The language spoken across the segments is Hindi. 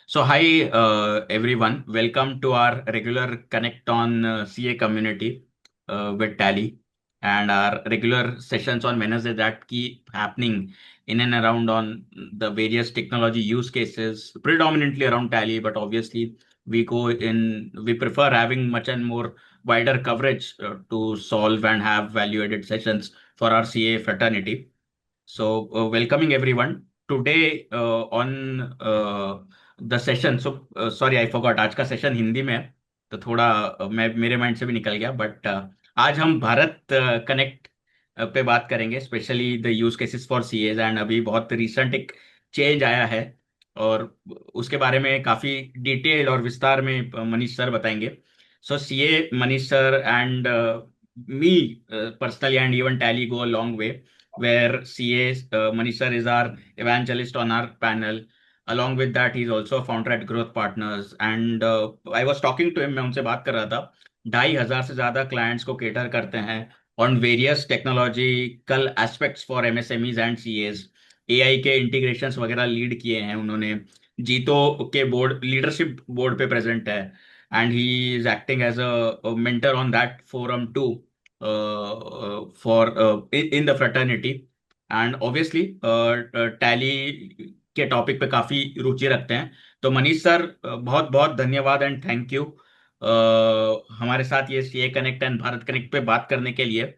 So hi everyone, welcome to our regular Connect on CA community with Tally and our regular sessions on Wednesday that keep happening in and around on the various technology use cases, predominantly around Tally, but obviously we prefer having much and more wider coverage to solve and have value added sessions for our CA fraternity. So, welcoming everyone. Today on the session sorry I forgot आज का सेशन हिंदी में है तो थोड़ा मैं मेरे माइंड से भी निकल गया बट आज हम भारत कनेक्ट पे बात करेंगे specially the use cases for CEOs and अभी बहुत रिसेंट एक चेंज आया है और उसके बारे में काफी डिटेल और विस्तार में मनीष सर बताएंगे so CA Manish sir and me personally and even Tally go a long way where CA Manish sir is our evangelist on our panel. Along with that, he's also a founder at Growth Partners. And I was talking to him, मैं उनसे बात कर रहा था 2,500 से ज्यादा क्लाइंट्स को केटर करते हैं on various technological aspects for MSMEs and CAs AI के इंटीग्रेशंस वगैरह लीड किए हैं उन्होंने जीतो के बोर्ड लीडरशिप बोर्ड पे प्रेजेंट है and he is acting as a mentor on that forum to for in the fraternity and obviously Tally के टॉपिक पे काफी रुचि रखते हैं तो मनीष सर बहुत बहुत धन्यवाद एंड थैंक यू हमारे साथ ये CA connect and Bharat connect पे बात करने के लिए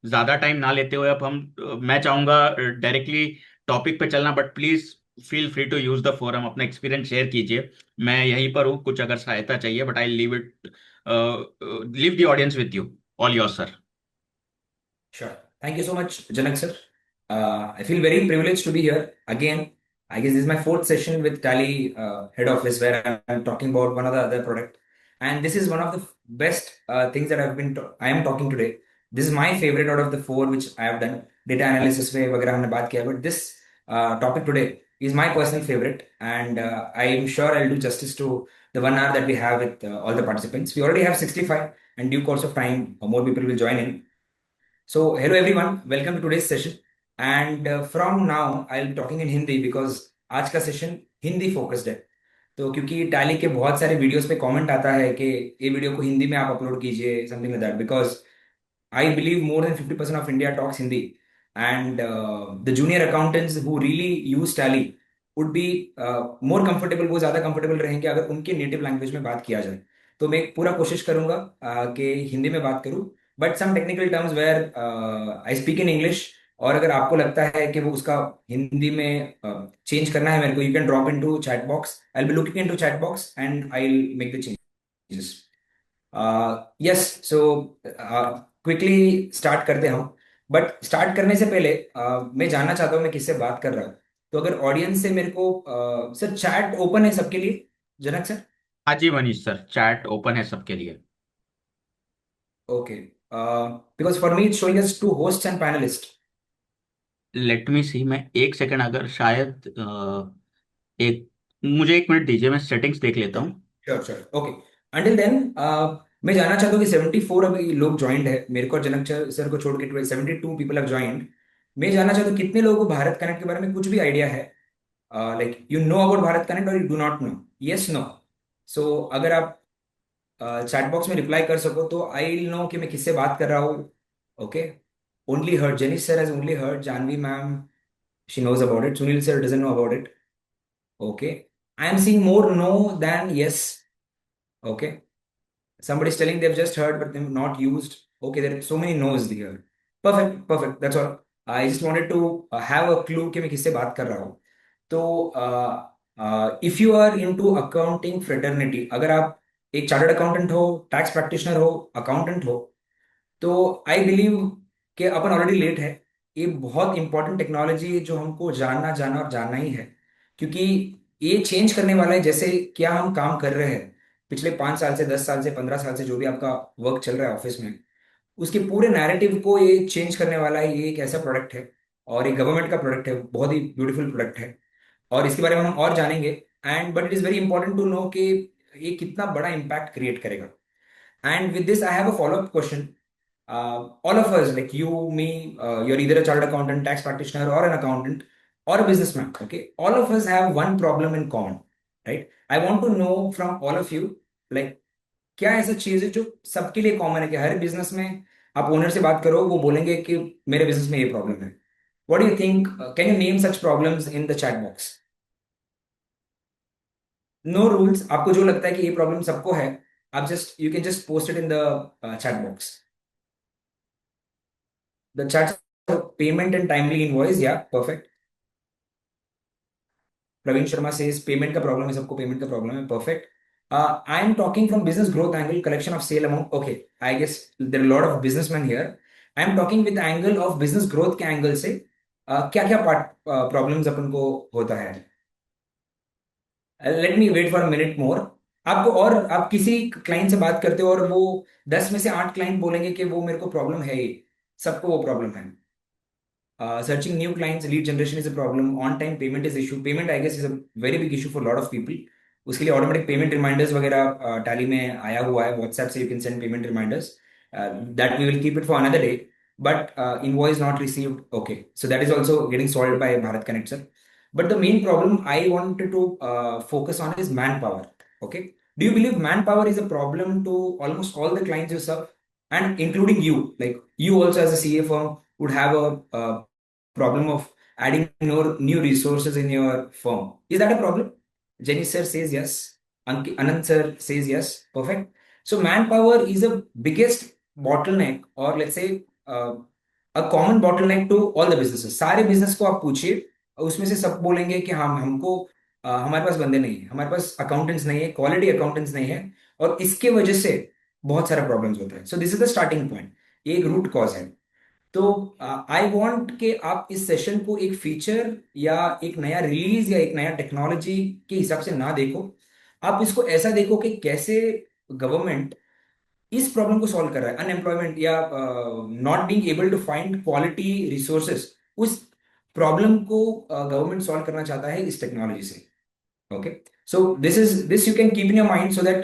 ज्यादा टाइम ना लेते हुए अब हम मैं चाहूंगा डायरेक्टली टॉपिक पे चलना but please feel free to use the forum अपना एक्सपीरियंस शेयर कीजिए मैं यहीं पर हूँ कुछ अगर सहायता चाहिए but I leave the audience with you all your sir Sure. Thank you so much, Janak sir. I feel very privileged to be here again. I guess this is my fourth session with Tally head office where I'm talking about one of the other product, and this is one of the best things that I am talking today. This is my favorite out of the four which I have done. Data analysis पे वगैरह हमने बात किया, but this topic today is my personal favorite, and I am sure I'll do justice to the 1 hour that we have with all the participants. We already have 65, and due course of time, more people will join in. So, hello everyone, welcome to today's session. And from now, I'll be talking in Hindi because आज का सेशन हिंदी फोकस्ड है. तो क्योंकि टैली के बहुत सारे वीडियोस पे कमेंट आता है कि ये वीडियो को हिंदी में आप अपलोड कीजिए, something like that, because I believe more than 50% of India talks Hindi, and the junior accountants who really use Tally would be more comfortable, वो ज़्यादा कंफर्टेबल रहेंगे अगर उनके नेटिव लैंग्वेज में बात किया जाए. तो मैं पूरा कोशिश करूंगा कि हिंदी में बात करूं, but some technical terms where I speak in English, और अगर आपको लगता है कि वो उसका हिंदी में चेंज करना है मेरे को, you can drop in to chat box. I be looking in to chat box and I will make the changes. Yes, so quickly start करते हैं हम. बट स्टार्ट करने से पहले मैं जानना चाहता हूँ मैं किससे बात कर रहा हूँ. तो अगर ऑडियंस से मेरे को सर, चैट ओपन है सबके लिए, जनक सर? हाँ ji Manish sir chat open है सबके लिए okay, because for me it's showing us to host and panelist. Let me see मैं एक सेकंड अगर शायद एक मुझे एक मिनट दीजिए मैं सेटिंग्स देख लेता हूँ sure sure, okay. Until then मैं जानना चाहता हूँ कि 74 अभी लोग ज्वाइंट है, मेरे को और जनक सर को छोड़ के 72 पीपल हैव ज्वाइंट. मैं जानना चाहता हूँ कितने लोगों को भारत कनेक्ट के बारे में कुछ भी आइडिया है. Like you know about Bharat connect और you do not know, yes no. So अगर आप चैट बॉक्स में रिप्लाई कर सको तो आई विल नो कि मैं किससे बात कर रहा हूँ. Okay, only heard, Jenish sir has only heard, Janhvi ma'am she knows about it, Sunil sir doesn't know about it. Okay, I am seeing more no than yes. Okay, somebody's telling they've just heard but they've not used. Okay, there are so many no's here. Perfect, perfect, that's all. I just wanted to have a clue कि मैं किससे बात कर रहा हूँ. तो if you are into accounting fraternity, अगर आप एक चार्टर्ड अकाउंटेंट हो, टैक्स प्रैक्टिशनर हो, अकाउंटेंट हो, तो आई बिलीव कि अपन ऑलरेडी लेट है. ये बहुत इंपॉर्टेंट टेक्नोलॉजी है जो हमको जानना जानना और जानना ही है, क्योंकि ये चेंज करने वाला है जैसे क्या हम काम कर रहे हैं पिछले 5 साल से, 10 साल से, 15 साल से, जो भी आपका वर्क चल रहा है ऑफिस में, उसके पूरे नैरेटिव को ये चेंज करने वाला है. ये एक ऐसा प्रोडक्ट है और ये गवर्नमेंट का प्रोडक्ट है, बहुत ही ब्यूटीफुल प्रोडक्ट है, और इसके बारे में हम और जानेंगे. And but it is very important to know कि ये कितना बड़ा इम्पैक्ट क्रिएट करेगा. And with this I have a follow up question. All of us, like you, me, you're either a chartered accountant, tax practitioner, or an accountant, or a businessman. Okay, all of us have one problem in common. Right? I want to know from all of you, like क्या ऐसा चीज है जो सबके लिए कॉमन है कि हर बिजनेस में आप ओनर से बात करो वो बोलेंगे कि मेरे बिजनेस में ये प्रॉब्लम है. What do you think? Can you name such problems in the chat box? No rules, आपको जो लगता है कि ये प्रॉब्लम सबको है, आप just you can just post it in the chat box. The chat payment and timely invoice, yeah perfect. Praveen Sharma says payment का प्रॉब्लम है, सबको पेमेंट का प्रॉब्लम है. Perfect. I am talking from business growth angle, collection of sale amount. Okay, I guess there are lot of businessman here. I am talking with angle of business growth के एंगल से क्या क्या पार्ट प्रॉब्लम्स अपन को होता है. Let me wait for minute more. आपको और आप किसी क्लाइंट से बात करते हो और वो 10 में से 8 क्लाइंट बोलेंगे कि वो मेरे को प्रॉब्लम है ही, सबको वो प्रॉब्लम है. Searching new clients, lead generation is a problem. On-time payment is issue. Payment, I guess, is a very big issue for a lot of people. उसके लिए ऑटोमेटिक पेमेंट रिमाइंडर्स वगैरह टैली में आया हुआ है. व्हाट्सएप से you can send payment reminders. That we will keep it for another day. But invoice not received, okay, so that is also getting solve by Bharat Connect sir. But the main problem I wanted to focus on is manpower. Okay, do you believe manpower is a problem to almost all the clients you serve, and including you? Like you also as a CA firm would have a problem of adding new resources in your firm. Is that a problem? Jenny sir says yes. Anand sir says yes. Perfect. So manpower is the biggest bottleneck, or let's say a common bottleneck to all the businesses. सारे बिजनेस को आप पूछिए, उसमें से सब बोलेंगे कि हम हमको हमारे पास बंदे नहीं है, हमारे पास अकाउंटेंट्स नहीं है, क्वालिटी अकाउंटेंट्स नहीं है, और इसके वजह से बहुत सारे प्रॉब्लम्स होते हैं. सो this is the starting point, एक रूट कॉज है. तो आई वांट कि आप इस सेशन को एक फीचर या एक नया रिलीज या एक नया टेक्नोलॉजी के हिसाब से ना देखो. आप इसको ऐसा देखो कि कैसे गवर्नमेंट इस प्रॉब्लम को सॉल्व कर रहा है, अनएम्प्लॉयमेंट या not being able to find quality resources. उस प्रॉब्लम को गवर्नमेंट सॉल्व करना चाहता है इस टेक्नोलॉजी से. Okay, so this you can keep in your mind so that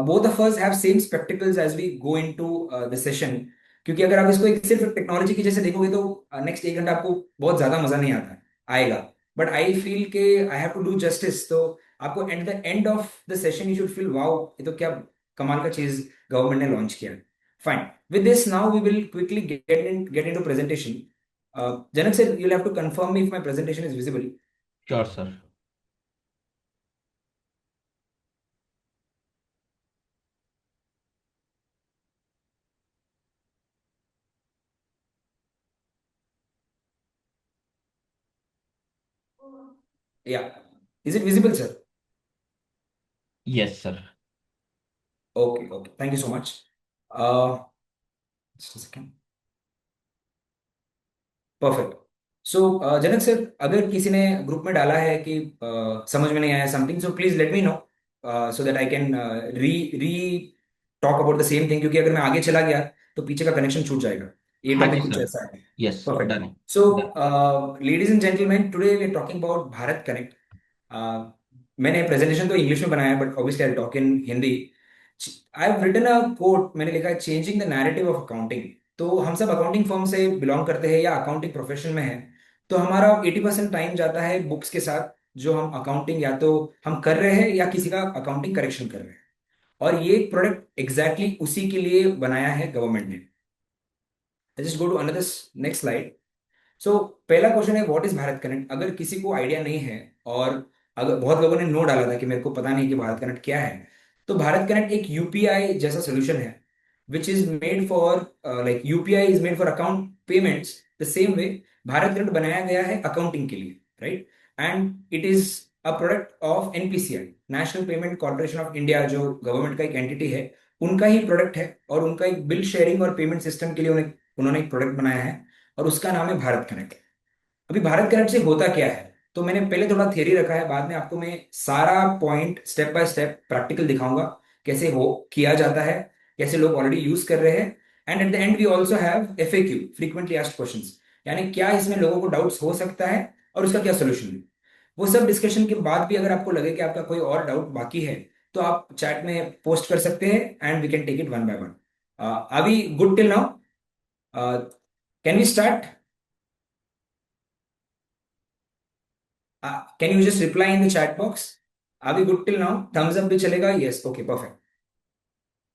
both of us have same spectacles as we go into the session. क्योंकि अगर आप इसको एक सिर्फ टेक्नोलॉजी की जैसे देखोगे तो नेक्स्ट 1 घंटा आपको बहुत ज्यादा मजा नहीं आता आएगा. बट आई फील के I have to do justice. तो आपको at the end of the session you should feel wow, ये तो क्या कमाल का चीज गवर्नमेंट ने लॉन्च किया. Fine. With this now we will quickly get into presentation. Janak sir, you'll have to confirm me if my presentation is visible. Sure, sir. Yeah. Is it visible, sir? Yes, sir. Okay, okay. Thank you so much. Uh, just a second. Perfect. So Janak sir, अगर किसी ने ग्रुप में डाला है कि समझ में नहीं आया something, so please let me know so that I can re re talk about the same thing. क्योंकि अगर मैं आगे चला गया तो पीछे का कनेक्शन छूट जाएगा. ये हाँ जी टॉपिक कुछ सर. ऐसा है. Yes, perfect. डन है. So done. Ladies and gentleman, today we are talking about Bharat Connect. मैंने प्रेजेंटेशन तो इंग्लिश में बनाया, but obviously I talk in Hindi. I have written a quote, मैंने लिखा है changing the narrative of accounting. तो हम सब अकाउंटिंग फर्म से बिलोंग करते हैं या अकाउंटिंग प्रोफेशन में है, तो हमारा 80% टाइम जाता है बुक्स के साथ, जो हम अकाउंटिंग या तो हम कर रहे हैं या किसी का अकाउंटिंग करेक्शन कर रहे हैं. और ये प्रोडक्ट एग्जैक्टली exactly उसी के लिए बनाया है गवर्नमेंट ने. Just go to another next slide. So पहला क्वेश्चन है व्हाट इज भारत कनेक्ट. अगर किसी को आइडिया नहीं है, और अगर बहुत लोगों ने नो डाला था कि मेरे को पता नहीं कि भारत कनेक्ट क्या है, तो भारत कनेक्ट एक यूपीआई जैसा सोल्यूशन है which is made for, like UPI is made for account payments. The same way Bharat connect बनाया गया है अकाउंटिंग के लिए, right? And it is a product of NPCI, national payment corporation of India, जो गवर्नमेंट का एक एंटिटी है, उनका ही प्रोडक्ट है. और उनका एक बिल शेयरिंग और पेमेंट सिस्टम के लिए उन्होंने एक प्रोडक्ट बनाया है, और उसका नाम है भारत कनेक्ट. अभी भारत कनेक्ट से होता क्या है, तो मैंने पहले थोड़ा थियरी रखा है, बाद में आपको मैं सारा point step by step practical दिखाऊंगा कैसे हो किया जाता है, कैसे लोग ऑलरेडी यूज कर रहे हैं. And at the end we also have FAQ, frequently asked questions, यानी क्या इसमें लोगों को डाउट्स हो सकता है और उसका क्या सोल्यूशन है. वो सब डिस्कशन के बाद भी अगर आपको लगे कि आपका कोई और डाउट बाकी है, तो आप चैट में पोस्ट कर सकते हैं and we can take it one by one. Are we good till now? Can we start? Can you just reply in the chat box? Are we good till now? Thumbs up भी चलेगा? Yes, okay, perfect.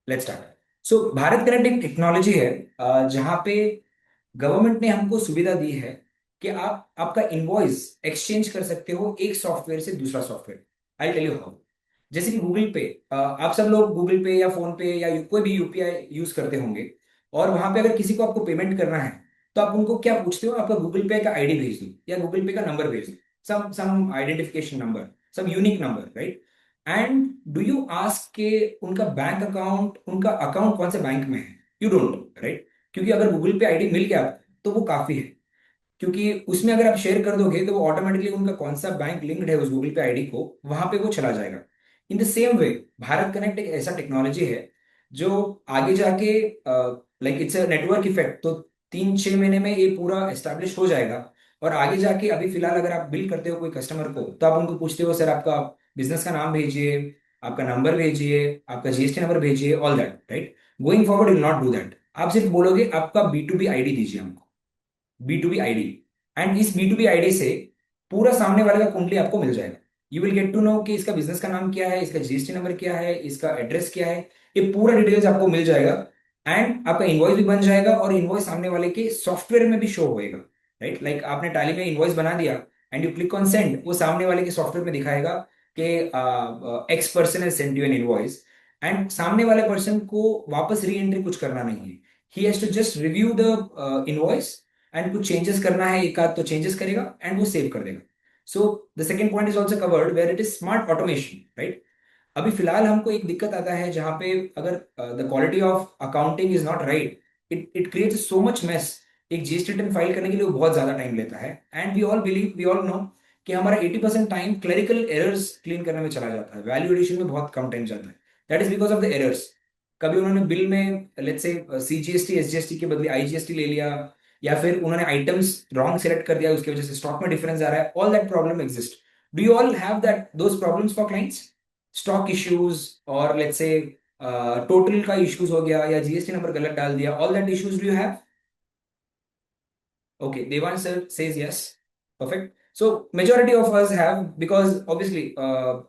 Let's start. So Bharat Connect एक टेक्नोलॉजी है जहां पे गवर्नमेंट ने हमको सुविधा दी है कि आप आपका इनवॉइस एक्सचेंज कर सकते हो एक सॉफ्टवेयर से दूसरा software. I tell you how. जैसे कि गूगल पे, आप सब लोग गूगल पे या फोन पे या कोई भी यूपीआई यूज करते होंगे, और वहां पे अगर किसी को आपको पेमेंट करना है तो आप उनको क्या पूछते हो? आपका गूगल पे का आईडी भेज दो या गूगल पे का नंबर भेज दो, some identification number, some unique number, right? And do you ask के उनका बैंक अकाउंट, उनका अकाउंट कौन से बैंक में है? You don't, right? क्योंकि अगर गूगल पे आईडी मिल गया आपको तो वो काफी है, क्योंकि उसमें अगर आप शेयर कर दोगे तो वो ऑटोमेटिकली उनका कौन सा बैंक लिंक्ड है उस गूगल पे आईडी को, वहां पे वो चला जाएगा। In the same way, Bharat Connect एक ऐसा टेक्नोलॉजी है जो आगे जाके, like it's a network effect, तो 3-6 महीने में ये पूरा एस्टेब्लिश हो जाएगा। और आगे जाके, अभी फिलहाल अगर आप बिल करते हो कोई कस्टमर को तो आप उनको पूछते हो, सर आपका बिजनेस का नाम भेजिए, आपका नंबर भेजिए, आपका जीएसटी नंबर भेजिए, all that, right? Going forward will not do that. आप सिर्फ बोलोगे आपका B2B आईडी दीजिए हमको, B2B आईडी। एंड इस B2B आईडी से पूरा सामने वाले का कुंडली आपको मिल जाएगा। You will get to know कि इसका बिजनेस का नाम क्या है, इसका जीएसटी नंबर क्या है, इसका एड्रेस क्या है, ये पूरा डिटेल्स आपको मिल जाएगा। एंड आपका इनवॉइस भी बन जाएगा और इनवॉइस सामने वाले के सॉफ्टवेयर में भी शो होएगा, राइट? लाइक आपने टैली में इनवॉइस बना दिया and you click on send, वो सामने वाले के सॉफ्टवेयर में दिखाएगा कि x person has send you N invoice. And सामने वाले पर्सन को वापस री एंट्री कुछ करना नहीं है। He has to just review the invoice, and कुछ चेंजेस करना है एक आध तो चेंजेस करेगा एंड वो सेव कर देगा। So the second point is also covered where it is smart automation, right? अभी फिलहाल हमको एक दिक्कत आता है जहां पे अगर the quality of accounting is not right, it it creates so much mess. एक जीएसटी रिटर्न फाइल करने के लिए वो बहुत ज्यादा टाइम लेता है, एंड वी ऑल नो कि हमारा 80% टाइम क्लरिकल एरर्स क्लीन करने में चला जाता है, वैल्यू एडिशन में बहुत कम टाइम जाता है। That is because of the errors. कभी उन्होंने बिल में लेट्स से सीजीएसटी एसजीएसटी के बदले आईजीएसटी ले लिया, या फिर उन्होंने आइटम्स रॉन्ग सेलेक्ट कर दिया, उसकी वजह से स्टॉक में डिफरेंस आ रहा है। All that problem exist. Do you all have that those problems for clients? Stock issues, और लेट्स से टोटल का इश्यूज हो गया, या जीएसटी नंबर गलत डाल दिया, all that issues do you have? Okay, Devan sir says yes. Perfect. So majority of us have, because obviously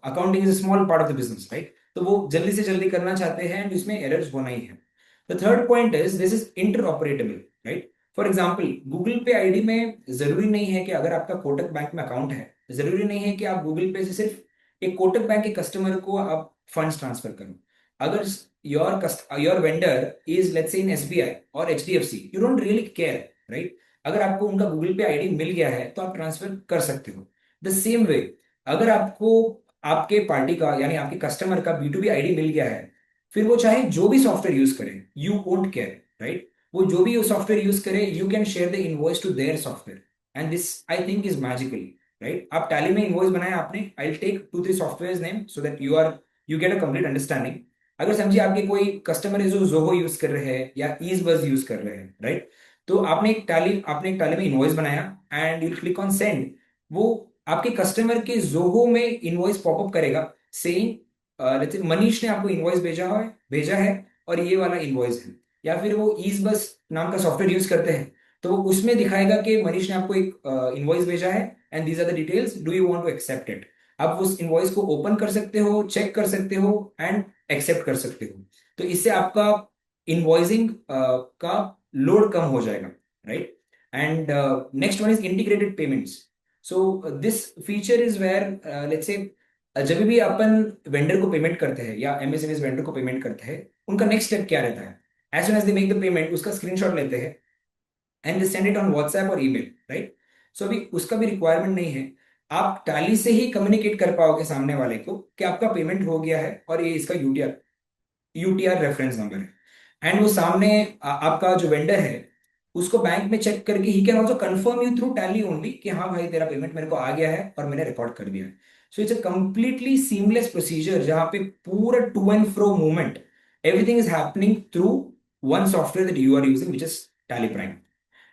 accounting is a small part of the business, right? तो वो जल्दी से जल्दी करना चाहते हैं, एंड इसमें एरर्स होना ही है। The third point is this is interoperable, right? For example, Google pay ID में जरूरी नहीं है कि अगर आपका कोटक बैंक में अकाउंट है, जरूरी नहीं है कि आप गूगल पे से सिर्फ एक कोटक बैंक के कस्टमर को आप फंड्स ट्रांसफर करो। अगर your vendor is let's say in SBI और HDFC, you don't really care, right? अगर आपको उनका गूगल पे आईडी मिल गया है तो आप ट्रांसफर कर सकते हो। द सेम वे, अगर आपको आपके पार्टी का यानी आपके कस्टमर का B2B आईडी मिल गया है, फिर वो चाहे जो भी सॉफ्टवेयर यूज करे, यू वोंट केयर, राइट? वो जो भी सॉफ्टवेयर यूज करे, you can share the invoice to their software. And this I think is magical, right? आप टैली में इनवॉइस बनाया आपने, I will take 2-3 software name so that you get a complete understanding. अगर समझिए आपके कोई कस्टमर है जो जोहो यूज कर रहे हैं या ईज बज यूज कर रहे हैं, राइट? तो आपने एक टैली में इनवॉइस बनाया and you click on send. वो आपके कस्टमर के जोहो में इनवॉइस पॉपअप करेगा सेइंग लेट्स से मनीष ने आपको इनवॉइस भेजा है और ये वाला इनवॉइस है। या फिर वो ईज बस नाम का सॉफ्टवेयर यूज करते हैं, तो वो उसमें दिखाएगा कि मनीष ने आपको एक इनवॉइस भेजा है and these are the details, do you want to accept it? आप उस इनवॉइस को ओपन कर सकते हो, चेक कर सकते हो एंड एक्सेप्ट कर सकते हो। तो इससे आपका इनवॉइसिंग का लोड कम हो जाएगा, right? And next one is integrated payments. So this feature is where let's say जब भी अपन वेंडर को पेमेंट करते हैं या एमएसएमई वेंडर को पेमेंट करते हैं, उनका नेक्स्ट स्टेप क्या रहता है? As soon as they make the payment, उसका स्क्रीनशॉट लेते हैं and they send it on WhatsApp और ईमेल, राइट? सो अभी उसका भी रिक्वायरमेंट नहीं है। आप टैली से ही कम्युनिकेट कर पाओगे सामने वाले को कि आपका पेमेंट हो गया है और ये इसका यूटीआर रेफरेंस नंबर है। एंड वो सामने आपका जो वेंडर है उसको बैंक में चेक करके he can also confirm you through tally only कि हाँ भाई तेरा पेमेंट मेरे को आ गया है और मैंने रिकॉर्ड कर दिया है। So it's a completely seamless procedure जहां पे पूरा to and fro movement, everything is happening through one software that you are using which is Tally Prime.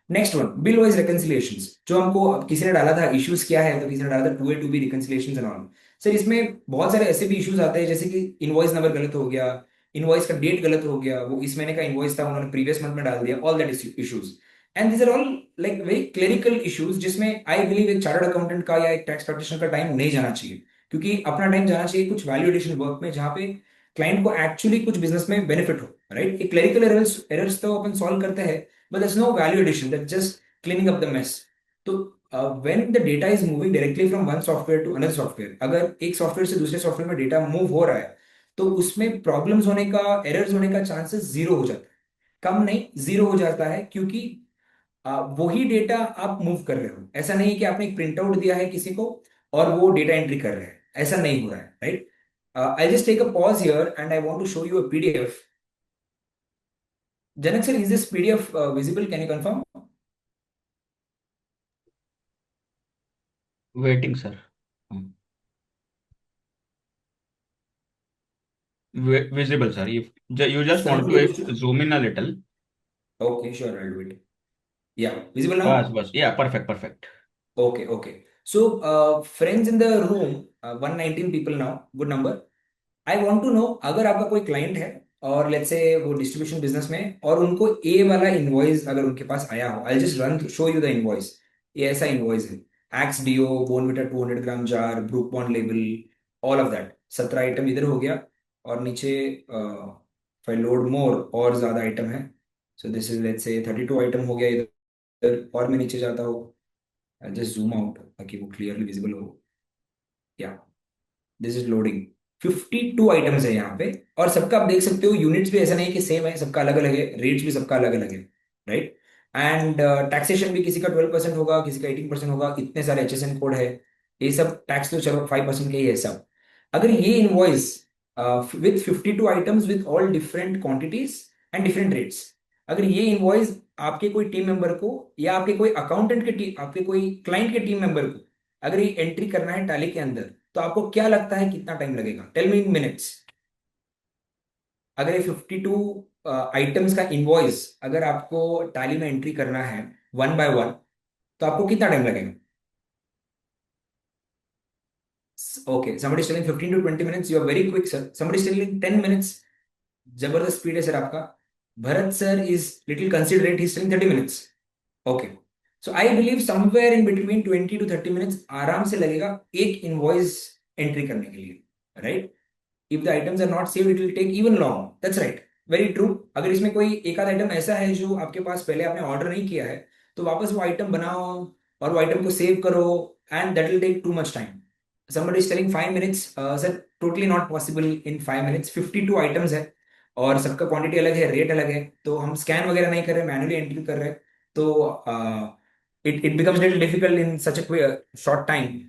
Next one, bill wise reconciliations. जो हमको किसी ने डाला था इश्यूज क्या है, तो किसी ने डाला था 2A 2B रिकंसिलिएशंस and all. Sir इसमें बहुत सारे ऐसे भी इश्यूज आते हैं जैसे कि इनवॉइस नंबर गलत हो गया, इनवॉइस का डेट गलत हो गया, वो इस महीने का इनवॉइस था उन्होंने प्रीवियस मंथ में डाल दिया, all that issues. And this are all like very clerical issues जिसमें आई बिलीव एक चार्टर्ड अकाउंटेंट का या एक टैक्स प्रैक्टिशनर का टाइम नहीं जाना चाहिए, क्योंकि अपना टाइम जाना चाहिए कुछ वैल्यू एडिशन वर्क में जहाँ पे क्लाइंट को एक्चुअली कुछ बिजनेस में बेनिफिट हो, राइट? एक क्लरिकल एरर्स एरर्स तो अपन सॉल्व करते हैं, but there's no value addition, that just cleaning up the mess. तो when the data is moving directly from one software to another software, अगर एक सॉफ्टवेयर से दूसरे सॉफ्टवेयर में डेटा मूव हो रहा है तो उसमें प्रॉब्लम्स होने का, एरर्स होने का चांसेस जीरो हो जाता है. कम नहीं, जीरो हो जाता है, क्योंकि वही डेटा आप मूव कर रहे हो. ऐसा नहीं है कि आपने एक प्रिंट आउट दिया है किसी को और वो डेटा एंट्री कर रहे हैं, ऐसा नहीं हो रहा है, right? I just take a pause here and I want to show you a PDF. Janak sir, is this PDF visible? Can you confirm? Waiting, sir. Visible, sir. If you just want to zoom in a little. Okay, sure, I'll do it. Yeah, visible Bas, now? bas. Yeah, perfect, perfect. Okay, okay. So, friends in the room, 119 people now, good number. I want to know, अगर आपका कोई क्लाइंट है और लेट्स से वो डिस्ट्रीब्यूशन बिजनेस में है और उनको ए वाला इनवॉइस अगर उनके पास आया हो, I just run show you the invoice. ये ऐसा इनवॉइस है. Axe deo, Bournvita 200 gram jar, Brooke Bond label, all of that. 17 item इधर हो गया और नीचे फाइल लोड मोर और ज्यादा आइटम है. सो दिस इज लेट्स से 32 आइटम हो गया इधर. और मैं नीचे जाता हूँ, जस्ट जूम आउट ताकि वो क्लियरली विजिबल हो. या, दिस इज लोडिंग. 52 आइटम्स है यहाँ पे, और सबका आप देख सकते हो यूनिट्स भी ऐसा नहीं कि सेम है, सबका अलग अलग है, रेट्स भी सबका अलग अलग है, राइट? एंड टैक्सेशन भी किसी का 12% होगा, किसी का 18% होगा. इतने सारे HSN कोड है. ये सब टैक्स तो चलो 5% के ही है सब. अगर ये invoice with 52 items with all different quantities and different rates, अगर ये इनवॉइस आपके कोई टीम मेंबर को या आपके कोई अकाउंटेंट के टीम, आपके कोई क्लाइंट के टीम मेंबर को अगर ये एंट्री करना है टैली के अंदर, तो आपको क्या लगता है कितना टाइम लगेगा? Tell me in minutes. अगर ये 52 आइटम्स का इनवॉइस अगर आपको टैली में एंट्री करना है वन बाय वन, तो आपको कितना टाइम लगेगा? Okay, somebody is telling 15 to 20 minutes. You are very quick, sir. Somebody is telling 10 minutes. जबरदस्त स्पीड है सर आपका. Bharat sir is little considerate, he is telling 30 minutes. Okay, so I believe somewhere in between 20 to 30 minutes आराम से लगेगा एक इनवॉइस एंट्री करने के लिए, right? If the items are not saved it will take even long. That's right, very true. अगर इसमें कोई एक आध आइटम ऐसा है जो आपके पास पहले आपने ऑर्डर नहीं किया है, तो वापस वो आइटम बनाओ और वो आइटम को सेव करो, and that will take too much time. somebody is telling 5 minutes. Sir, totally not possible in 5 minutes. 52 items है और सबका क्वांटिटी अलग है, रेट अलग है, तो हम स्कैन वगैरह नहीं कर रहे, मैनुअली एंट्री कर रहे हैं. तो it becomes little difficult in such a short time.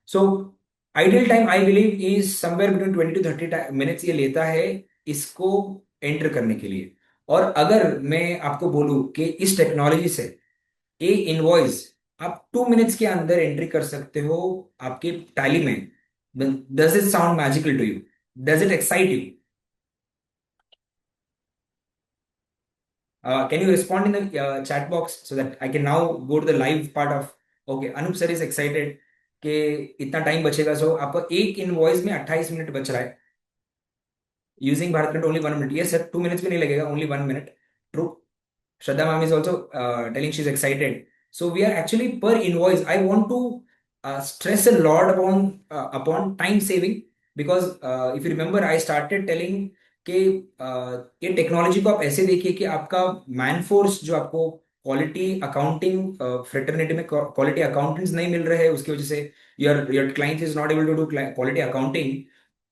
So ideal time I believe is somewhere between 20 to 30 minutes ये लेता है इसको एंटर करने के लिए. और अगर मैं आपको बोलूं कि इस टेक्नोलॉजी से ए इनवॉइस आप 2 मिनट्स के अंदर एंट्री कर सकते हो आपके टैली में, does it sound magical to you? Does it excite you? Can you respond in the chat box so that I can now go to the live part of? Okay, Anup sir is excited कि इतना टाइम बचेगा. सो आपका एक इनवॉइस में 28 मिनट बच रहा है. Using Bharat net only 1 minute. Yes sir, 2 minutes भी नहीं लगेगा, only 1 minute. True. Shraddha ma'am is also telling she's excited. So we are actually per invoice. I want to stress a lot upon time saving, because if you remember I started telling कि ये टेक्नोलॉजी को आप ऐसे देखिए कि आपका मैन फोर्स जो आपको क्वालिटी अकाउंटिंग फ्रेटर्निटी में क्वालिटी अकाउंटेंट्स नहीं मिल रहे हैं, उसकी वजह से your client is not able to do quality accounting,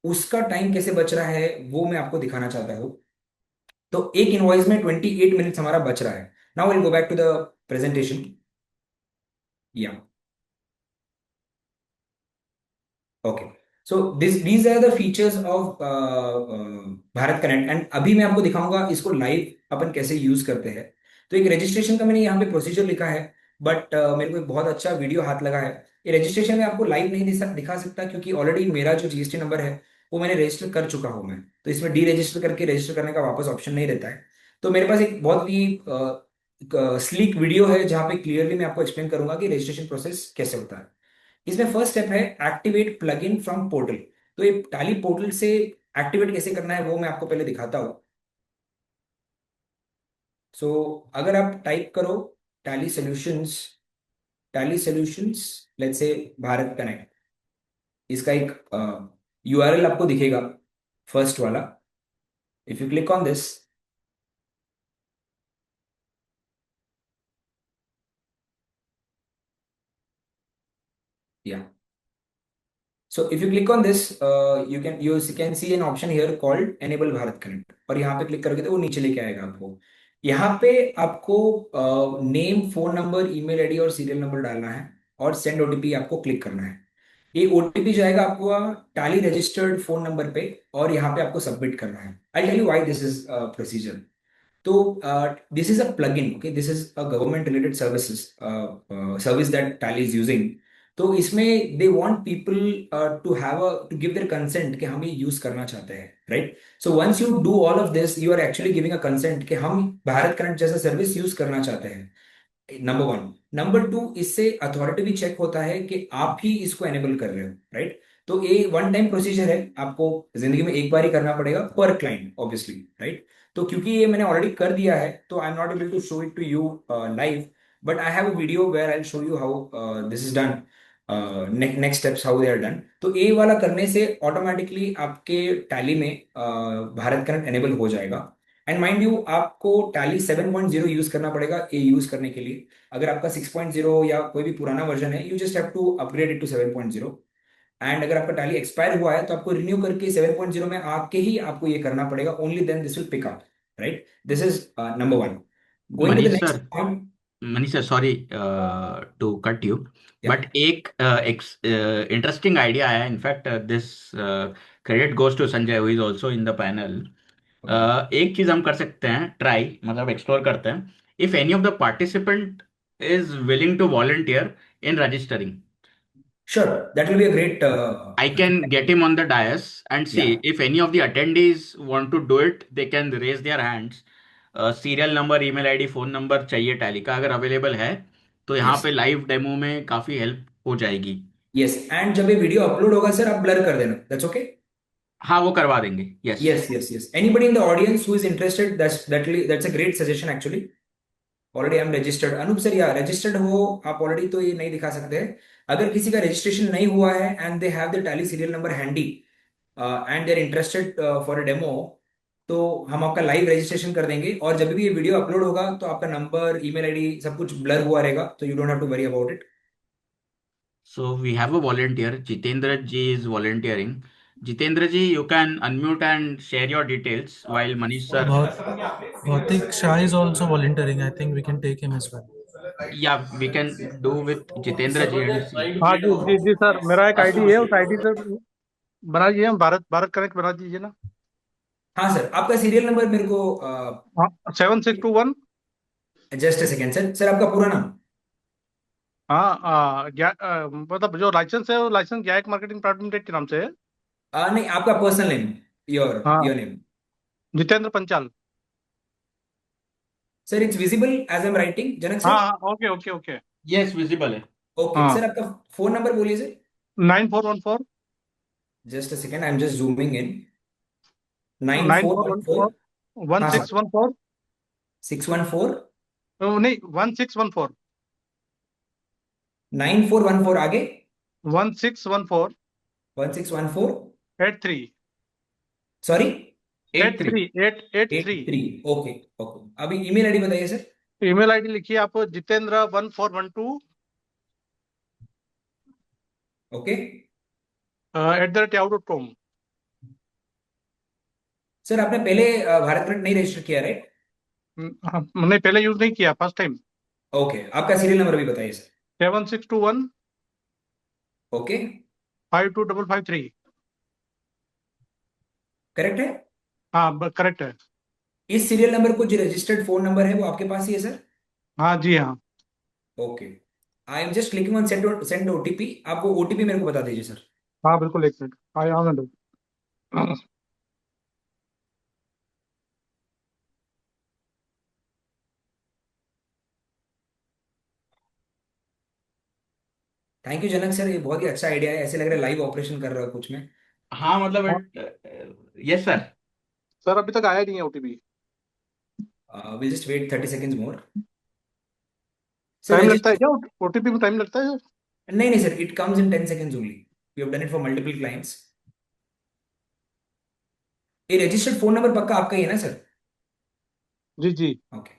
उसका टाइम कैसे बच रहा है वो मैं आपको दिखाना चाहता हूँ. तो एक इनवॉइस में 28 मिनट्स हमारा बच रहा है. Now will go back to the presentation. Yeah, okay. So these are the features of Bharat connect, and अभी मैं आपको दिखाऊंगा इसको लाइव अपन कैसे यूज करते हैं. तो एक रजिस्ट्रेशन का मैंने यहाँ पे प्रोसीजर लिखा है, बट मेरे को एक बहुत अच्छा वीडियो हाथ लगा है. ये रजिस्ट्रेशन में आपको लाइव नहीं दिखा सकता, क्योंकि ऑलरेडी मेरा जो GST नंबर है वो मैंने रजिस्टर कर चुका हूँ मैं. तो इसमें डी रजिस्टर करके रजिस्टर करने का वापस ऑप्शन नहीं रहता है. तो मेरे पास एक बहुत ही स्लीक वीडियो है जहाँ पे क्लियरली मैं आपको एक्सप्लेन करूंगा कि रजिस्ट्रेशन प्रोसेस कैसे होता है. इसमें फर्स्ट स्टेप है एक्टिवेट प्लगइन फ्रॉम पोर्टल. तो ये टैली पोर्टल से एक्टिवेट कैसे करना है वो मैं आपको पहले दिखाता हूँ. सो अगर आप टाइप करो tally solutions, tally solutions, let's say Bharat connect. इसका एक यूआरएल आपको दिखेगा, फर्स्ट वाला। If you click on this, या so if you click on this, you can see an option here called Enable Bharat Connect, और यहाँ पे क्लिक करोगे तो वो नीचे लेके आएगा आपको। यहाँ पे आपको name, phone number, email ID और सीरियल नंबर डालना है, और सेंड ओटीपी आपको क्लिक करना है। ये ओटीपी जाएगा आपको टैली रजिस्टर्ड फोन नंबर पे, और यहाँ पे आपको सबमिट करना है। I tell you why this is procedure. तो this is a plugin, okay, this is a government related services, service that Tally is using. तो इसमें they want people to have a to give their consent कि हम ये यूज करना चाहते हैं, right. So once you do all of this, you are actually giving a consent कि हम भारत करंट जैसा सर्विस यूज करना चाहते हैं। Number one. नंबर टू, इससे अथॉरिटी भी चेक होता है कि आप ही इसको एनेबल कर रहे हो, राइट। तो ये वन टाइम प्रोसीजर है, आपको जिंदगी में एक बार ही करना पड़ेगा पर क्लाइंट, ऑब्वियसली, राइट। तो क्योंकि ये मैंने ऑलरेडी कर दिया है, तो I am not able to show it to you live, but I have a video where I show you how this is done, next steps how they are done. तो ये वाला करने से ऑटोमेटिकली आपके टैली में भारत कनेक्ट एनेबल हो जाएगा। एंड माइंड यू, आपको टैली 7.0 यूज करना पड़ेगा ये यूज करने के लिए। अगर आपका 6.0 या कोई भी पुराना वर्जन है, you just have to upgrade it to 7.0। And अगर आपका टैली एक्सपायर हुआ है, तो आपको रिन्यू करके 7.0 में आके ही आपको ये करना पड़ेगा, only then this will pick up, right. This is number one. Going to the Manish next sir, point. Manish sir, sorry to cut you, yeah but एक इंटरेस्टिंग आइडिया है। In fact this credit goes to Sanjay, who is also in the panel. Okay, एक चीज हम कर सकते हैं, ट्राई मतलब एक्सप्लोर करते हैं। If any of the participant is willing to volunteer in registering, sure, that will be a great. I can get him on the dais and या see if any of the attendees want to do it, they can raise their hands. Serial number, email ID, phone number चाहिए टैली का, अगर अवेलेबल है तो यहाँ यस, पे लाइव डेमो में काफी हेल्प हो जाएगी। यस। एंड जब ये वीडियो अपलोड होगा सर, आप ब्लर कर देना, दैट्स ओके। हाँ, वो करवा देंगे, yes. Yes, yes, yes. Anybody in the audience who is interested, that's a great suggestion actually. Already I'm registered. Anoop sir, yeah registered हो आप ऑलरेडी तो ये नहीं दिखा सकते हैं। अगर किसी का रजिस्ट्रेशन नहीं हुआ है and they have the Tally serial number handy and they are interested for a demo, तो हम आपका लाइव रजिस्ट्रेशन कर देंगे, और जब भी ये वीडियो अपलोड होगा तो आपका नंबर, ईमेल आईडी सब कुछ ब्लर हुआ रहेगा, तो you don't have to worry about it. So we have a volunteer, Jitendra ji is volunteering. Jitendra ji, you can unmute and share your details while Manish sir. Bhautik Shah is also volunteering. I think we can take him as well. Yeah, we can do with Jitendra ji and see. हाँ जी जी जी सर, मेरा एक आईडी है, उस आईडी से बना दीजिए, हम भारत भारत कनेक्ट बना दीजिए ना। हाँ सर, आपका सीरियल नंबर मेरे को हाँ, 7621। Just a second sir, sir आपका पूरा नाम। हाँ मतलब जो लाइसेंस है वो लाइसेंस गैक मार्केटिंग प्राइवेट लिमिटेड के नाम से है। नहीं, आपका पर्सनल नेम, योर हाँ, your name. Jitendra Panchal. Sir it's visible as I am writing, Janak हाँ सर। हाँ, okay okay okay. Yes, visible है। ओके हाँ, सर, आपका फोन नंबर बोलिए sir. 9414 just a second, I am just zooming in. Nine nine four four one one four four one हाँ सर, सिक्स वन फोर 614 नहीं, 1614 9414 आगे। 1614 1614 83 सॉरी, 83। 83 883। 83। ओके ओके, अभी ईमेल आईडी बताइए सर। ईमेल आईडी लिखिए आप, जितेंद्र1412 ओके @yahoo.com। सर, आपने पहले भारत नेट नहीं रजिस्टर किया, राइट? मैंने पहले यूज नहीं किया, फर्स्ट टाइम। ओके, आपका सीरियल नंबर भी बताइए सर। 7621 ओके, 52553। करेक्ट है। हाँ करेक्ट है। इस सीरियल नंबर को जो रजिस्टर्ड फोन नंबर है वो आपके पास ही है सर? हाँ जी हाँ। Okay, I am just clicking on send OTP. आप वो ओटीपी मेरे को बता दीजिए सर। हाँ बिल्कुल, एक मिनट। हाँ यहाँ मैं थैंक यू जनक सर, ये बहुत ही अच्छा आइडिया है, ऐसे लग रहा है लाइव ऑपरेशन कर रहा हो कुछ में। हाँ मतलब हाँ, यस सर। सर अभी तक आया नहीं है OTP. Will just wait 30 seconds more. Sir time लगता है रजिस्टर, क्या? ओटीपी में टाइम लगता है सर? नहीं नहीं sir, it comes in 10 seconds only. We have done it for multiple clients. ये registered phone number पक्का आपका ही है ना सर? जी जी Okay.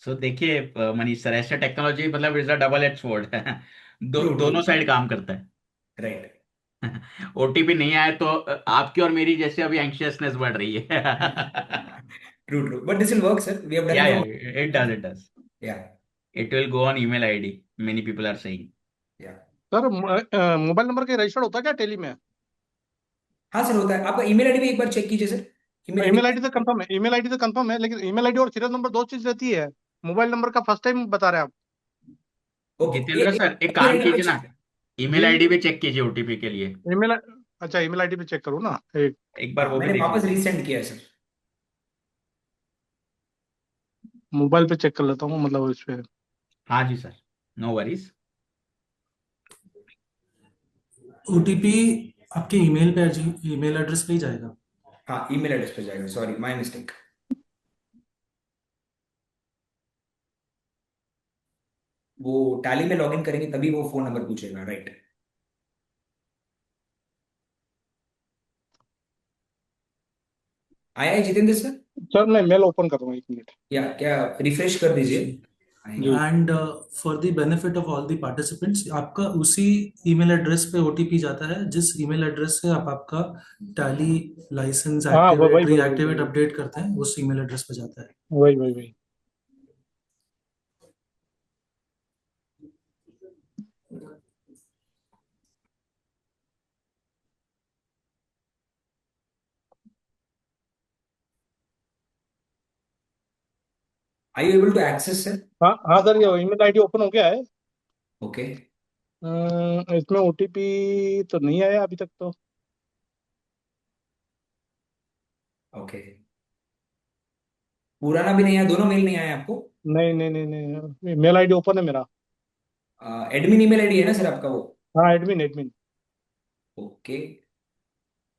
सो देखिए मनीष सर, ऐसे टेक्नोलॉजी मतलब is a double edge sword है। True, दोनों true. साइड काम करता है। Right. ओटीपी नहीं आए तो आपकी और मेरी जैसे अभी एंशियसनेस बढ़ रही है। True, true. But this will work, sir. We have done या it yeah for. It does Yeah, it will go on email ID, many people are saying. yeah. Sir, mobile number के रजिस्टर्ड होता है क्या टेली में? हाँ सर, होता है। आपका ईमेल आईडी भी एक बार चेक कीजिए sir. Email email ID. ID तो कंफर्म है, ईमेल आईडी तो कंफर्म है, लेकिन ईमेल आईडी और सीरियल नंबर दो चीज रहती है। मोबाइल नंबर का फर्स्ट टाइम बता रहे हैं आप? ओके, जितेंद्र सर एक ईमेल काम आईडी कीजिए ना, ईमेल जी, आईडी भी चेक कीजिए ओटीपी के लिए। ईमेल, अच्छा ईमेल आईडी पे चेक करूँ ना, एक एक बार हाँ, वो भी मैंने देख वापस लीजिए। रीसेंड किया है सर। मोबाइल पे चेक कर लेता हूँ, मतलब इस पे। हाँ जी सर, नो वरीज। OTP आपके ईमेल पे, ईमेल एड्रेस पे ही जाएगा। हाँ, ईमेल एड्रेस पे जाएगा। Sorry, my mistake. वो टैली में लॉगिन करेंगे तभी वो फोन नंबर पूछेगा, राइट? आया है जितेंद्र सर? सर मैं मेल ओपन कर रहा हूँ, 1 मिनट। या क्या रिफ्रेश कर दीजिए, आएगा। जी and for the benefit of all the participants, आपका उसी ईमेल एड्रेस पे OTP जाता है जिस ईमेल एड्रेस से आप आपका टैली लाइसेंस हाँ, वही एक्टिवेट, वही वही रीएक्टिवेट, अपडेट करते हैं, उस ईमेल एड्रेस पे जाता है। वही वही वही। Are you able to access sir? हाँ हाँ सर, ये ईमेल आईडी ओपन हो गया है। ओके, इसमें ओटीपी तो नहीं आया अभी तक तो। ओके। पुराना भी नहीं आया, दोनों मेल नहीं आया आपको? नहीं नहीं नहीं नहीं, मेल आईडी ओपन है मेरा। एडमिन ईमेल आईडी है ना सर आपका वो? हाँ, admin admin. Okay.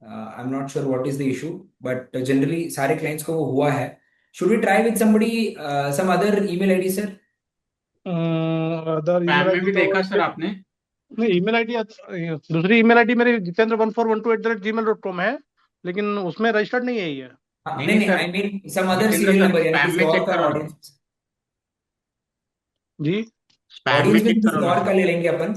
I am not sure what is the issue, but generally सारे क्लाइंट्स को वो हुआ है। Should we try with somebody, some other email ID sir? Other email spam में आईडी भी तो देखा सर आपने? नहीं, ईमेल आईडी दूसरी ईमेल आईडी मेरी jitendra1412@gmail.com है, लेकिन उसमें रजिस्टर्ड नहीं है ये। नहीं नहीं नहीं नहीं, sir, I mean some other Jitendra serial sir number, यानी स्पैम किसी में और चेक का करो ना, ऑडियंस। जी, स्पैम में ऑडियंस में चेक करो किसी ना और का सर। ले लेंगे अपन।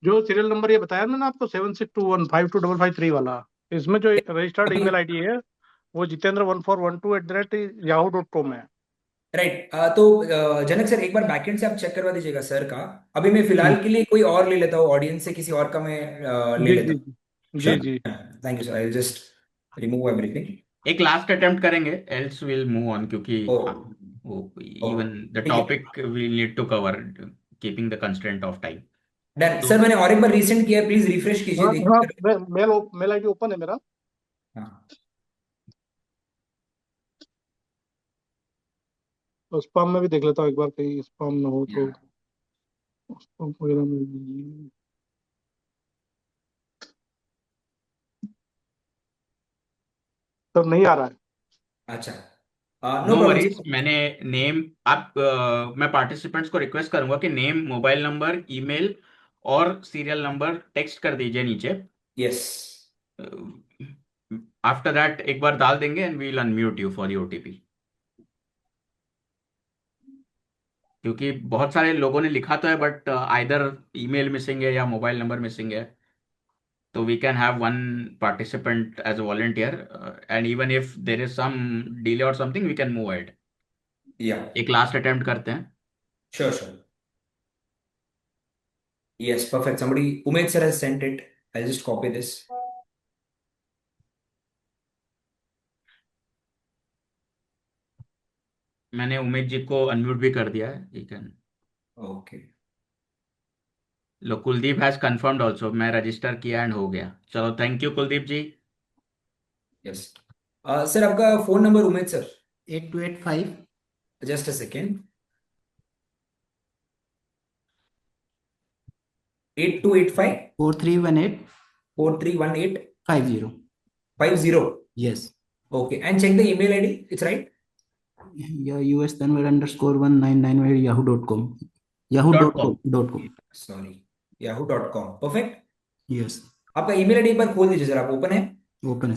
जो सीरियल नंबर ये बताया मैंने आपको 7621525553 वाला, इसमें जो रजिस्टर्ड ईमेल आईडी है वो jitendra1412@yahoo.com है। राइट। तो जनक सर, एक बार बैकएंड से आप चेक करवा दीजिएगा सर का। अभी मैं हम्म, फिलहाल के लिए कोई और ले लेता हूँ, ऑडियंस से किसी और का मैं ले जी लेता जी हूँ। जी श्योर। जी। Thank you sir, I just remove everything. एक लास्ट अटेम्प्ट करेंगे, एल्स विल मूव ऑन, क्योंकि ओ, इवन द ठीक है। Topic we need to cover keeping the constraint of time. Done तो सर, मैंने और एक बार रीसेंड किया है, प्लीज रिफ्रेश कीजिए, हाँ हाँ, देखिए। मेल आईडी ओपन है मेरा। हाँ, तो स्पैम में भी देख लेता हूँ एक बार, कहीं स्पैम में हो तो। या स्पैम वगैरह में सब नहीं आ रहा है। अच्छा, no no problem worries, sir. मैंने नेम आप मैं पार्टिसिपेंट्स को रिक्वेस्ट करूंगा कि नेम, मोबाइल नंबर, ईमेल और सीरियल नंबर टेक्स्ट कर दीजिए नीचे। यस। आफ्टर दैट एक बार डाल देंगे and we will unmute you for the OTP, क्योंकि बहुत सारे लोगों ने लिखा तो है बट आइदर ईमेल मिसिंग है या मोबाइल नंबर मिसिंग है। तो we can have one participant as a volunteer, and even if there is some delay और something we can move ahead. या एक लास्ट अटेम्प्ट करते हैं। Sure sure. Yes, perfect. somebody, Umed sir has sent it. I'll just copy this. मैंने उमेश जी को अनम्यूट भी कर दिया है, यू कैन। ओके। लो, कुलदीप हैज कंफर्म्ड ऑल्सो, मैं रजिस्टर किया एंड हो गया। चलो, thank you Kuldeep ji. Yes sir, आपका phone number Umed sir? 8285 just a second. 8285 4318 4318 50. 50. Yes. Okay, and check the email ID. It's right. या US Tanvir underscore 199 yahoo.com. Dot com Yahoo.com. Sorry, yahoo.com। Perfect. Yes. आपका ईमेल आईडी एक बार खोल दीजिए सर, आप ओपन है? Open है.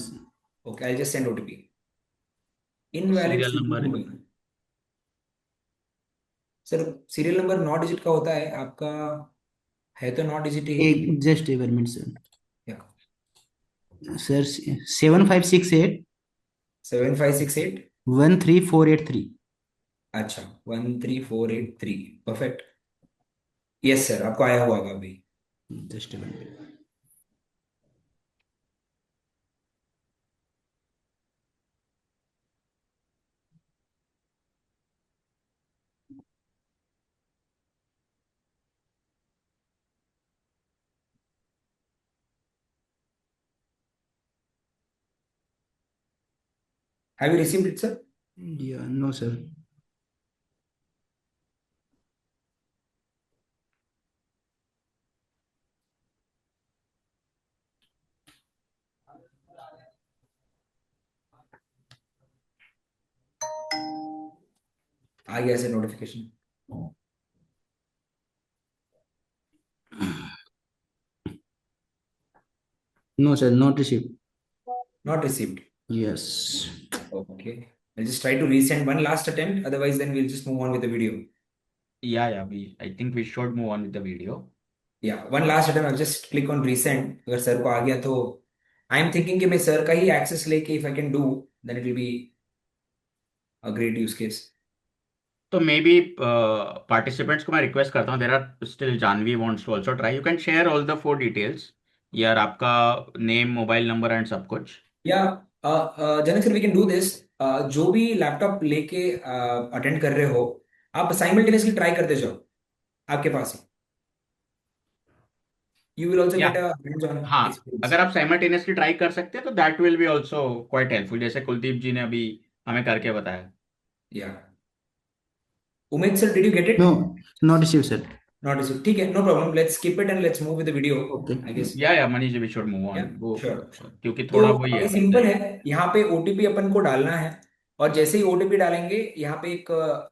Okay, I just send OTP. Invalid serial number serial. Sir serial number 9 digit का होता है आपका, है तो 9 डिजिट ही। एक just a minute sir. या Sir 7568 7568। 13483. अच्छा, 13483। परफेक्ट। यस सर, आपको आया हुआ होगा अभी। Just a minute. Have you received it sir? Yeah, no sir. आ गया sir notification. No sir, not received. Not received. Yes. Okay. I'll just try to resend one last attempt. Otherwise, then we'll just move on with the video. Yeah we I think we should move on with the video Yeah, one last attempt. I'll just click on resend. अगर सर को आ गया तो आई एम थिंकिंग कि मैं सर का ही एक्सेस लेके if I can do then it will be a great use case. तो मे बी पार्टिसिपेंट्स को मैं रिक्वेस्ट करता हूँ, there are still Janhavi wants to also try, you can share all the 4 details, यार आपका नेम, मोबाइल नंबर एंड सब कुछ। Yeah Janak sir, we can do this. जो भी लैपटॉप लेके अटेंड कर रहे हो, आप साइमल्टेनियसली ट्राई करते जाओ आपके पास ही। You will also yeah get a hands on हाँ, एक्सपीरियंस। अगर आप साइमल्टेनियसली ट्राई कर सकते हैं तो that will be also quite helpful, जैसे कुलदीप जी ने अभी हमें करके बताया। Yeah Umed sir, did you get it? No, not received sir. Not receive, ठीक है, no problem. Let's skip it and let's move with the video, Okay. I guess. Yeah Manish ji we should move या ऑन, वो श्योर। क्योंकि तो थोड़ा वही है। ये सिंपल है, यहाँ पे ओटीपी अपन को डालना है। और जैसे ही ओटीपी डालेंगे, यहाँ पे एक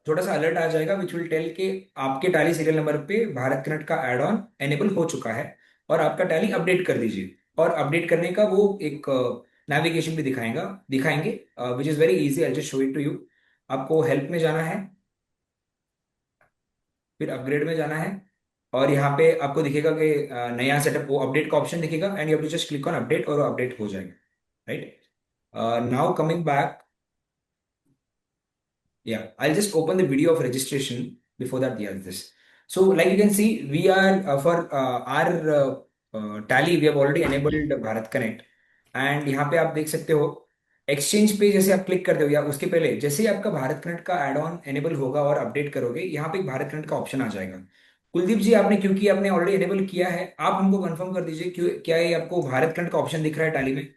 छोटा सा अलर्ट आ जाएगा विच विल टेल कि आपके टैली सीरियल नंबर पे भारत कनेक्ट का एड ऑन एनेबल हो चुका है और आपका टैली अपडेट कर दीजिए। और अपडेट करने का वो एक नेविगेशन भी दिखाएगा, दिखाएंगे, which is very easy. I just show it to you. आपको हेल्प में जाना है, फिर अपग्रेड में जाना है, और यहाँ पे आपको दिखेगा कि नया सेटअप, वो अपडेट का ऑप्शन दिखेगा and you have to just click on update और वो अपडेट हो जाएगा, right? Now coming back, yeah, I'll just open the video of registration. Before that, yeah, this. So, like you can see, we are for our Tally, we have already enabled Bharat Connect, and यहाँ पे आप देख सकते हो एक्सचेंज पे जैसे आप क्लिक करते हो या उसके पहले जैसे ही आपका भारत कनेक्ट का एड ऑन एनेबल होगा और अपडेट करोगे, यहाँ पे एक भारत कनेक्ट का ऑप्शन आ जाएगा। कुलदीप जी, आपने क्योंकि आपने ऑलरेडी एनेबल किया है, आप हमको कंफर्म कर दीजिए क्यों, क्या ये आपको भारत कनेक्ट का ऑप्शन दिख रहा है टैली में?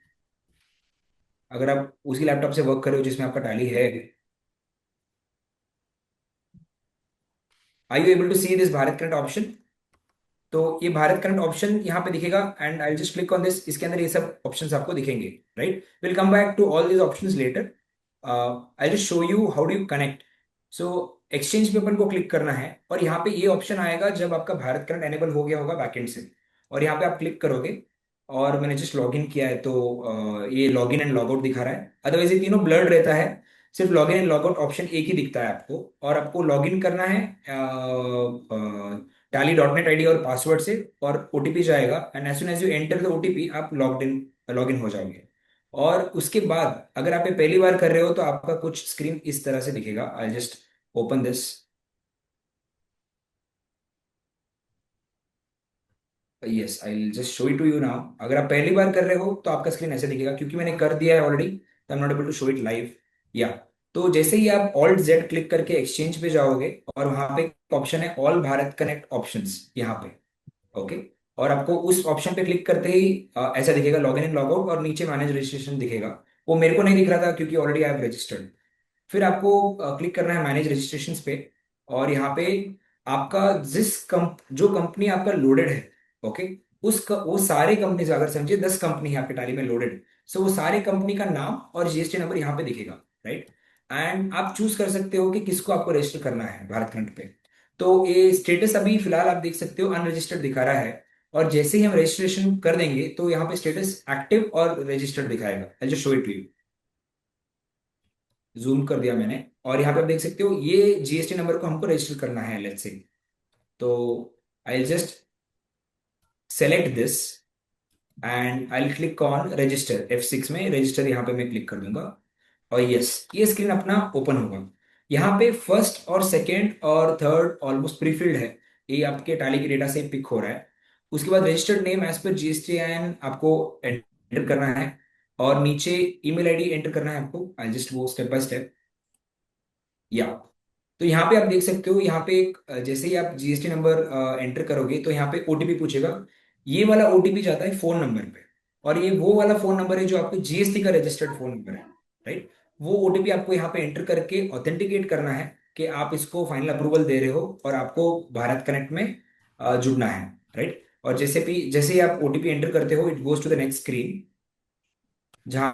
अगर आप उसी लैपटॉप से वर्क कर रहे हो जिसमें आपका टैली है, are you able to see this Bharat connect option? तो ये भारत करंट ऑप्शन यहाँ पे दिखेगा and I just click on this. इसके अंदर ये सब ऑप्शंस आपको दिखेंगे, right? Will come back to all these options later. I just show you how do you connect. So exchange पे अपन को क्लिक करना है और यहाँ पे ये ऑप्शन आएगा जब आपका भारत करंट एनेबल हो गया होगा बैकएंड से, और यहाँ पे आप क्लिक करोगे। और मैंने जस्ट लॉग इन किया है तो ये log in and log out दिखा रहा है, अदरवाइज ये तीनों ब्लर्ड रहता है। सिर्फ log in and log out option एक ही दिखता है आपको, और आपको लॉग इन करना है tally.net ID और पासवर्ड से, और ओटीपी जाएगा and as soon as you enter the OTP आप लॉग इन हो जाओगे। और उसके बाद अगर आप ये पहली बार कर रहे हो तो आपका कुछ स्क्रीन इस तरह से दिखेगा। I just open this. Yes, I just show it to you now. अगर आप पहली बार कर रहे हो तो आपका स्क्रीन ऐसे दिखेगा, क्योंकि मैंने कर दिया है ऑलरेडी तो I am not able to show it live. या तो जैसे ही आप ऑल्ट जेड क्लिक करके एक्सचेंज पे जाओगे और वहां पे ऑप्शन है ऑल भारत कनेक्ट ऑप्शंस यहाँ पे, ओके। और आपको उस ऑप्शन पे क्लिक करते ही ऐसा दिखेगा log in and log out, और नीचे मैनेज रजिस्ट्रेशन दिखेगा। वो मेरे को नहीं दिख रहा था क्योंकि ऑलरेडी आई हैव रजिस्टर्ड। फिर आपको क्लिक करना है मैनेज रजिस्ट्रेशंस पे, और यहाँ पे आपका जो कंपनी आपका लोडेड है, ओके, वो सारे कंपनी, अगर समझिए 10 कंपनी है आपके टाली में लोडेड, सो वो सारे कंपनी का नाम और जीएसटी नंबर यहाँ पे दिखेगा, राइट? एंड आप चूज कर सकते हो कि किसको आपको रजिस्टर करना है भारत कनेक्ट पे। तो ये स्टेटस अभी फिलहाल आप देख सकते हो अनरजिस्टर्ड दिखा रहा है, और जैसे ही हम रजिस्ट्रेशन कर देंगे तो यहाँ पे स्टेटस एक्टिव और रजिस्टर्ड दिखाएगा। I just show it to you, zoom कर दिया मैंने, और यहाँ पे आप देख सकते हो ये जीएसटी नंबर को हमको रजिस्टर करना है, लेट्स से। तो I just select this and I click on register, F6 में रजिस्टर यहाँ पे मैं क्लिक कर दूंगा, और यस ये स्क्रीन अपना ओपन होगा। यहाँ पे फर्स्ट और सेकंड और थर्ड ऑलमोस्ट प्रीफिल्ड है, ये आपके टैली के डेटा से पिक हो रहा है। उसके बाद registered name as per GSTN आपको एंटर करना है, और नीचे ईमेल आईडी एंटर करना है आपको। आई just go step by step. या तो यहाँ पे आप देख सकते हो, यहाँ पे एक जैसे ही आप जीएसटी नंबर एंटर करोगे तो यहाँ पे ओटीपी पूछेगा। ये वाला ओटीपी जाता है फोन नंबर पे, और ये वो वाला फोन नंबर है जो आपके जीएसटी का रजिस्टर्ड फोन नंबर है, राइट। वो ओटीपी आपको यहाँ पे एंटर करके ऑथेंटिकेट करना है कि आप इसको फाइनल अप्रूवल दे रहे हो और आपको भारत कनेक्ट में जुड़ना है, राइट। और जैसे ही आप ओटीपी एंटर करते हो, it goes to the next screen, जहाँ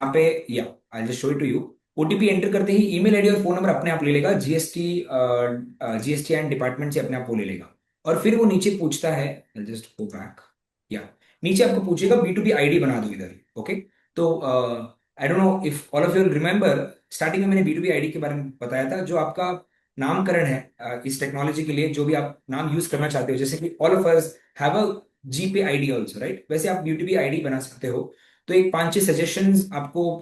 यहाँ पे yeah I just show it to you. OTP enter करते ही ईमेल आईडी और फोन नंबर अपने आप ले लेगा, जीएसटी एंड डिपार्टमेंट से अपने आप वो ले लेगा। और फिर वो नीचे पूछता है, जस्ट गो बैक, या नीचे आपको पूछेगा B2B आईडी बना दो इधर, ओके। तो आई don't know if all of you remember, starting में मैंने B2B आईडी के बारे में बताया था, जो आपका नामकरण है इस टेक्नोलॉजी के लिए, जो भी आप नाम यूज करना चाहते हो, जैसे कि all of us have a GPay ID also, right, वैसे आप B2B आईडी बना सकते हो। तो एक 5-6 सजेशंस आपको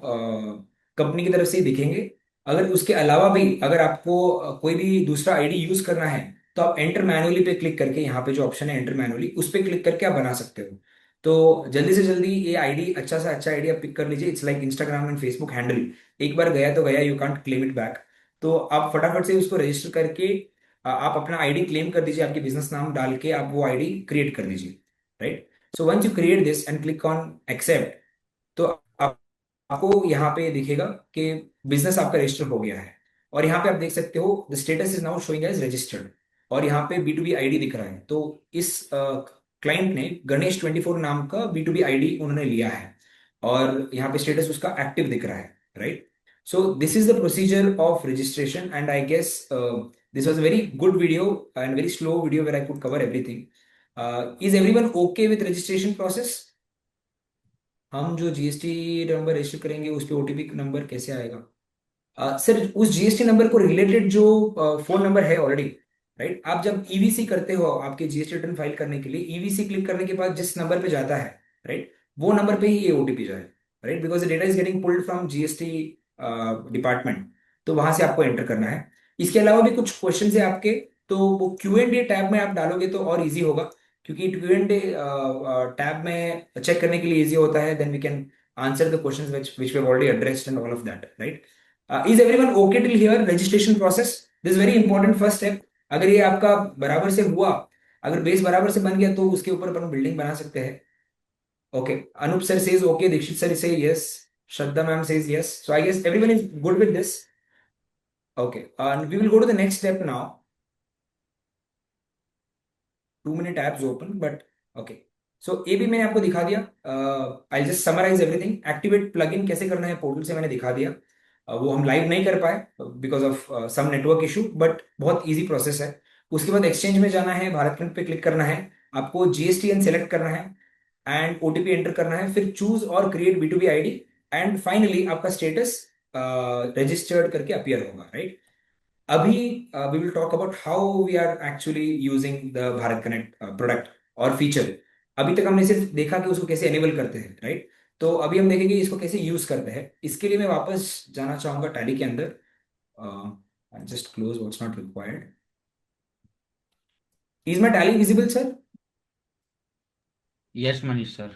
कंपनी की तरफ से दिखेंगे। अगर उसके अलावा भी अगर आपको कोई भी दूसरा आईडी यूज करना है, तो आप एंटर मैनुअली पे क्लिक करके, यहाँ पे जो ऑप्शन है एंटर मैनुअली, उस पे क्लिक करके आप बना सकते हो। तो जल्दी से जल्दी ये आईडी, अच्छा सा अच्छा आईडी आप पिक कर लीजिए। It's like Instagram and Facebook handle, एक बार गया तो गया, you can't claim it back. तो आप फटाफट से उसको रजिस्टर करके आप अपना आईडी क्लेम कर दीजिए, आपके बिजनेस नाम डाल के आप वो आईडी क्रिएट कर दीजिए, right. So once you create this and click on accept, तो आपको यहाँ पे दिखेगा कि बिजनेस आपका रजिस्टर हो गया है। और यहाँ पे आप देख सकते हो the status is now showing as registered, और यहाँ पे B2B आईडी दिख रहा है। तो इस क्लाइंट ने Ganesh24 नाम का B2B आईडी उन्होंने लिया है, और यहाँ पे स्टेटस उसका एक्टिव दिख रहा है, right. So this is the procedure of registration, and I guess this was a very good video and very slow video where I could cover everything. Is everyone okay with registration process? हम जो जीएसटी नंबर रजिस्टर करेंगे उस पे ओटीपी नंबर कैसे आएगा? सर उस जीएसटी नंबर को रिलेटेड जो फोन नंबर है ऑलरेडी, राइट, आप जब ईवीसी करते हो आपके जीएसटी रिटर्न फाइल करने के लिए, ईवीसी क्लिक करने के बाद जिस नंबर पे जाता है, राइट, वो नंबर पे ही ये ओटीपी जाए, right, because the data is getting pulled from GST department. तो वहां से आपको एंटर करना है। इसके अलावा भी कुछ क्वेश्चन है आपके, तो वो Q&A टैब में आप डालोगे तो और इजी होगा, क्योंकि Q&A टैब में चेक करने के लिए इजी होता है। Then we can answer the questions which we have already addressed and all of that, right. Is everyone okay till here? Registration process, this very important first step. अगर ये आपका बराबर से हुआ, अगर बेस बराबर से बन गया, तो उसके ऊपर अपन बिल्डिंग बना सकते हैं। Okay, Anoop sir says okay, Dikshit sir says yes, Shraddha ma'am says yes, so I guess everyone is good with this. Okay, we will go to the next step now. 2 minute tabs open, but okay. So ये भी मैंने आपको दिखा दिया। I just summarise everything. Activate plugin कैसे करना है पोर्टल से मैंने दिखा दिया। वो हम लाइव नहीं कर पाए because of some network issue, but बहुत इजी प्रोसेस है। उसके बाद एक्सचेंज में जाना है, भारत कनेक्ट पे क्लिक करना है, आपको GSTN सेलेक्ट करना है एंड ओटीपी एंटर करना है, फिर चूज और create B2B ID, and finally आपका स्टेटस रजिस्टर्ड करके अपीयर होगा, राइट। अभी we will talk about how we are actually using the Bharat connect product और फीचर। अभी तक हमने सिर्फ देखा कि उसको कैसे एनेबल करते हैं, राइट। तो अभी हम देखेंगे इसको कैसे यूज करते हैं। इसके लिए मैं वापस जाना चाहूंगा टैली के अंदर। Just close what's not required. Is my tally visible sir? Yes Manish sir.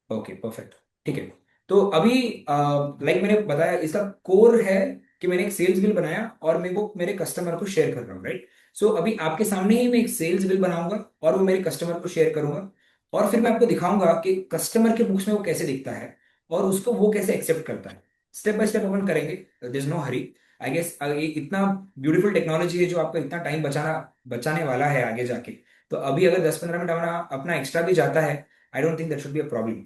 Okay perfect, ठीक है। तो अभी लाइक मैंने बताया, इसका कोर है कि मैंने एक सेल्स बिल बनाया और मैं वो मेरे कस्टमर को शेयर कर रहा हूँ, राइट। सो अभी आपके सामने ही मैं एक सेल्स बिल बनाऊंगा और वो मेरे कस्टमर को शेयर करूंगा, और फिर मैं आपको दिखाऊंगा कि कस्टमर के बुक्स में वो कैसे दिखता है और उसको वो कैसे एक्सेप्ट करता है। स्टेप बाय स्टेप अपन करेंगे, there is no hurry. I guess ये इतना ब्यूटीफुल टेक्नोलॉजी है जो आपको इतना टाइम बचाने वाला है आगे जाके। तो अभी अगर 10-15 मिनट अपना एक्स्ट्रा भी जाता है, I don't think that should be a problem,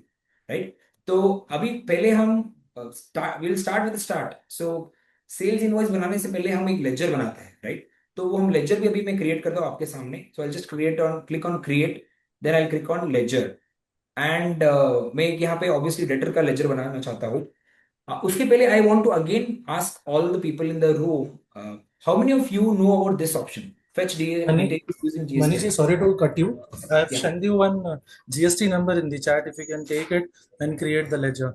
right. तो अभी पहले हम we'll start with the start. So sales invoice बनाने से पहले हम एक लेजर बनाते हैं, राइट? तो वो हम लेजर भी अभी मैं क्रिएट करता हूँ आपके सामने. So I just click on create, then I click on ledger. And मैं यहाँ पे ऑब्वियसली डेटर का लेजर बनाना चाहता हूँ. उसके पहले I want to again ask all the people in the room, how many of you know about this option, fetch Mani, details using Manishi, GST? sorry to cut you. I have Yeah. sent you one GST number in the chat. If you can take it and create the ledger.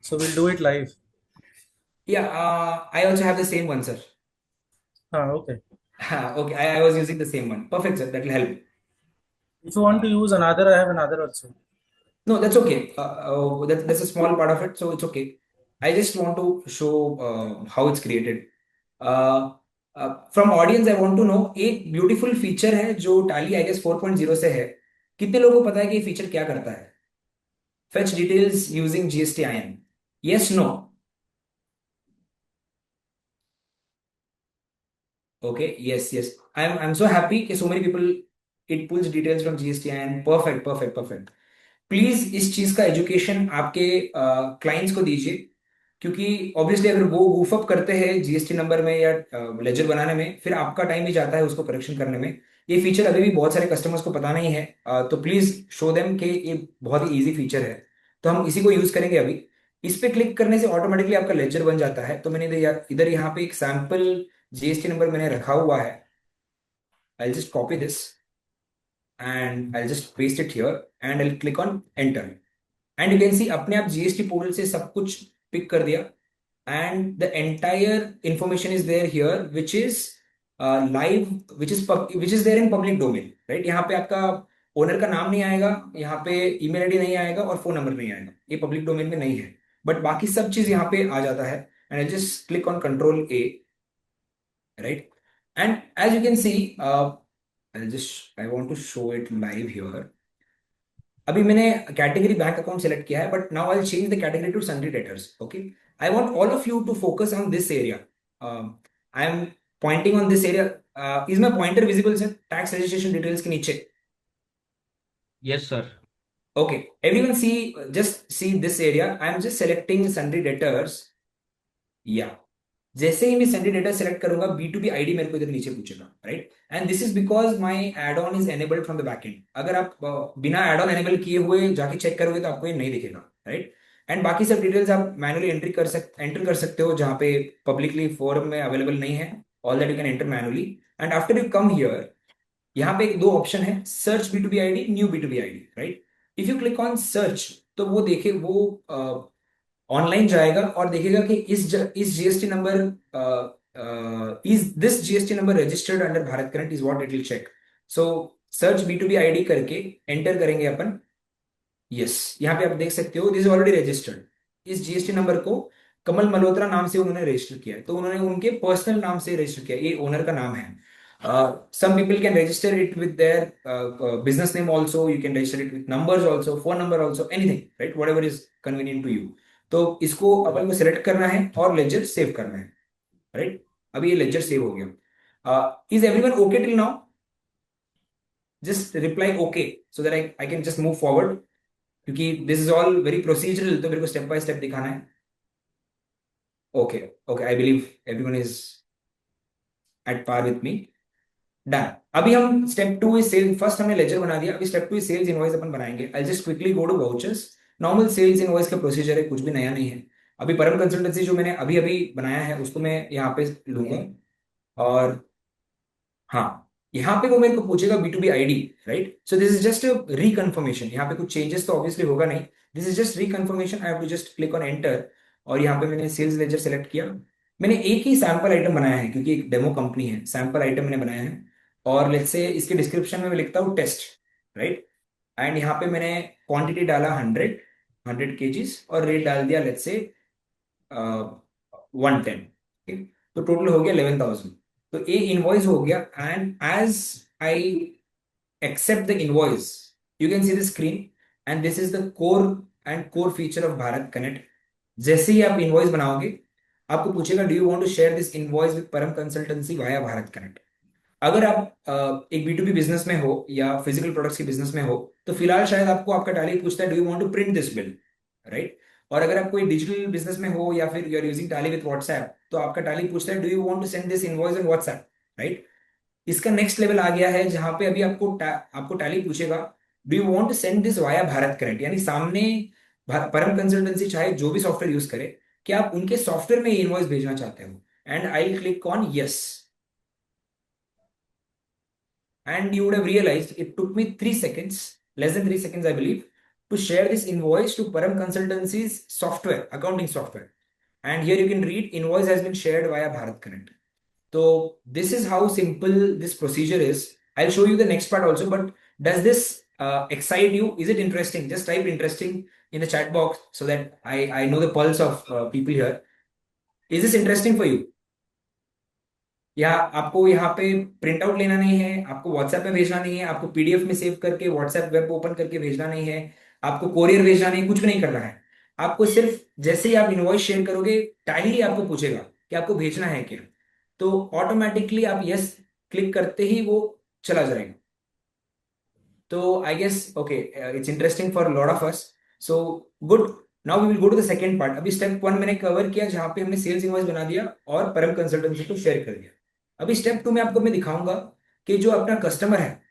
So we'll do it live. Yeah, I also have the same one, sir. Okay. Okay, I was using the same one. Perfect, sir. That will help. If you want to use another, I have another also. No, that's okay. That's a small part of it, so it's okay. I just want to show how it's created. From audience, I want to know एक beautiful feature है जो Tally I guess 4.0 से है. कितने लोगों को पता है कि ये feature क्या करता है? Fetch details using GST-IN. Yes, no. Okay, yes. I'm so happy कि so many people it pulls details from GST-IN. Perfect. Please इस चीज का एजुकेशन आपके क्लाइंट्स को दीजिए, क्योंकि ऑब्वियसली अगर वो वूफ अप करते हैं जीएसटी नंबर में या लेजर बनाने में, फिर आपका टाइम भी जाता है उसको करेक्शन करने में. ये फीचर अभी भी बहुत सारे कस्टमर्स को पता नहीं है, तो प्लीज शो देम कि ये बहुत ही इजी फीचर है. तो हम इसी को यूज करेंगे अभी. इस पे क्लिक करने से ऑटोमेटिकली आपका लेजर बन जाता है. तो मैंने इधर यहाँ पे एक सैंपल जीएसटी नंबर मैंने रखा हुआ है. I just copy this and I'll just paste it here and I'll click on enter. And you can see अपने आप GST पोर्टल से सब कुछ पिक कर दिया. And the entire information is there here, which is live, which is there in public domain, right? यहाँ पे आपका ओनर का नाम नहीं आएगा, यहाँ पे ईमेल आईडी नहीं आएगा और फोन नंबर नहीं आएगा. ये पब्लिक डोमेन में नहीं है, बट बाकी सब चीज यहाँ पे आ जाता है. And I'll just click on Control A, right? And as you can see, I want to show it live here. अभी मैंने कैटेगरी बैंक अकाउंट सेलेक्ट किया है, but now I change the category to sundry debtors. Okay, I want all of you to focus on this area. I am pointing on this area. Is my pointer visible sir tax registration details के नीचे? Yes, sir. Okay, everyone just see this area. I am just selecting sundry debtors. Yeah. जैसे ही मैं सन्ड्री डेटा सेलेक्ट करूंगा, B2B आईडी मेरे को इधर नीचे पूछेगा, right? And this is because my add on is enabled from the backend. अगर आप बिना एड ऑन एनेबल किए हुए जाके चेक करोगे तो आपको ये नहीं दिखेगा, राइट? एंड बाकी सब डिटेल्स आप मैनुअली एंटर कर सकते हो, जहां पे पब्लिकली फोरम में अवेलेबल नहीं है. All that you can enter manually. And after you come here, यहाँ पे दो ऑप्शन है, search B2B ID, new B2B ID, right? If you click on search, तो वो देखे वो ऑनलाइन जाएगा और देखेगा कि इस GST number is this GST number registered under Bharat connect, is what it will check. So search B2B ID करके एंटर करेंगे अपन. यस, यहाँ पे आप देख सकते हो दिस इज ऑलरेडी रजिस्टर्ड. इस जीएसटी नंबर को कमल मल्होत्रा नाम से उन्होंने रजिस्टर किया है, तो उन्होंने उनके पर्सनल नाम से रजिस्टर किया. ये ओनर का नाम है. some people can register it with their business name also. You can register it with numbers also, phone number also, anything, right? Whatever is convenient to you. तो इसको अपन को सिलेक्ट करना है और लेजर सेव करना है, राइट? अभी ये लेजर सेव हो गया. Is everyone okay till now? Just reply okay so that I can just move forward, क्योंकि this is all very procedural, तो मेरे को स्टेप बाय स्टेप दिखाना है. Okay, I believe everyone is at par with me. Done. अभी हम स्टेप 2 इज सेल. फर्स्ट हमने लेजर बना दिया, अभी स्टेप 2 इज सेल्स इनवॉइस अपन बनाएंगे. I just quickly go to vouchers. Normal sales invoice का प्रोसीजर है, कुछ भी नया नहीं है. अभी परम कंसल्टेंसी जो मैंने अभी अभी बनाया है उसको मैं यहाँ पे लूंगा. और हाँ, यहाँ पे वो मेरे को पूछेगा B2B ID, right? So this is just reconfirmation. यहाँ पे कुछ चेंजेस तो ऑब्वियसली होगा नहीं. This is just reconfirmation. I have to just click on enter. और यहाँ पे मैंने सेल्स लेजर सेलेक्ट किया. मैंने एक ही सैंपल आइटम बनाया है, क्योंकि एक डेमो कंपनी है. सैंपल आइटम मैंने बनाया है, और लेट्स से इसके डिस्क्रिप्शन में मैं लिखता हूँ टेस्ट, राइट? एंड यहाँ पे मैंने क्वांटिटी डाला 100 kgs और रेट डाल दिया लेट्स से 110. तो टोटल हो गया 11,000. तो ये इनवॉइस हो गया. And as I accept the invoice, you can see the screen, and this is the core feature of Bharat connect. जैसे ही आप इनवॉइस बनाओगे, आपको पूछेगा do you want to share this invoice with Param consultancy via Bharat connect. अगर आप एक B2B बिजनेस में हो या फिजिकल प्रोडक्ट्स के बिजनेस में हो, तो फिलहाल शायद आपको आपका टैली पूछता है do you want to print this bill, right? और अगर आप कोई डिजिटल बिजनेस में हो या फिर you are using Tally with WhatsApp, तो आपका टैली पूछता है do you want to send this invoice on WhatsApp, right? इसका नेक्स्ट लेवल आ गया है जहां पे अभी आपको टैली पूछेगा do you want to send this via Bharat connect, यानी सामने परम कंसल्टेंसी चाहे जो भी सॉफ्टवेयर यूज करे, कि आप उनके सॉफ्टवेयर में इनवॉइस भेजना चाहते हो, and I will click on yes. And you would have realized it took me 3 seconds, less than 3 seconds, I believe, to share this invoice to Param Consultancy's software, accounting software. And here you can read invoice has been shared via Bharat Connect. So this is how simple this procedure is. I'll show you the next part also, but does this excite you? Is it interesting? Just type interesting in the chat box so that I know the pulse of people here. Is this interesting for you? या आपको यहाँ पे प्रिंट आउट लेना नहीं है, आपको व्हाट्सएप में भेजना नहीं है, आपको पीडीएफ में सेव करके व्हाट्सएप वेब ओपन करके भेजना नहीं है, आपको कोरियर भेजना नहीं, कुछ भी नहीं करना है. आपको सिर्फ जैसे ही आप इनवॉइस शेयर करोगे, टैली आपको पूछेगा कि आपको भेजना है क्या, तो ऑटोमेटिकली आप यस क्लिक करते ही वो चला जाएगा. तो I guess okay, it's interesting for lot of us. So good. Now we will go to the second part. अभी स्टेप 1 मैंने कवर किया जहां पे हमने सेल्स इनवॉइस बना दिया और परम कंसल्टेंसी को शेयर कर दिया. अभी स्टेप 2 में आपको मैं दिखाऊंगा कि जो अपना कस्टमर है